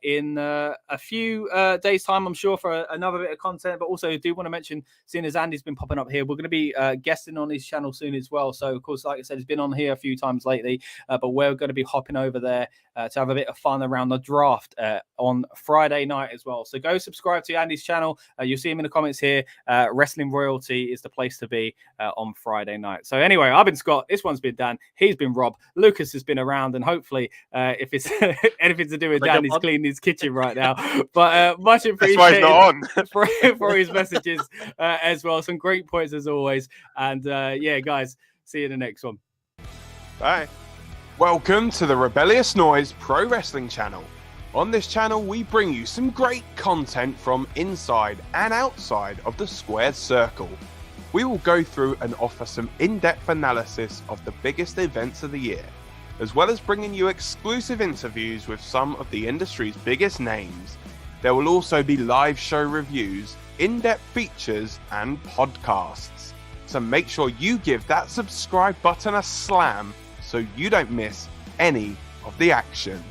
in a few days' time, I'm sure, for another bit of content. But also, I do want to mention, seeing as Andy's been popping up here, we're going to be guesting on his channel soon as well. So, of course, like I said, he's been on here a few times lately, but we're going to be hopping over there to have a bit of fun around the draft on Friday night as well. So go subscribe to Andy's channel. You'll see him in the comments here. Wrestling Royalty is the place to be on Friday night. So anyway, I've been Scott. This one's been Dan. He's been Rob. Lucas has been around, and hopefully, if it's anything to do with Dan, he's cleaning his kitchen right now. But much appreciated for his messages as well. Some great points as always. And yeah, guys, see you in the next one. Bye. Welcome to the Rebellious Noise Pro Wrestling channel. On this channel, we bring you some great content from inside and outside of the squared circle. We will go through and offer some in-depth analysis of the biggest events of the year, as well as bringing you exclusive interviews with some of the industry's biggest names. There will also be live show reviews, in-depth features, and podcasts. So make sure you give that subscribe button a slam so you don't miss any of the action.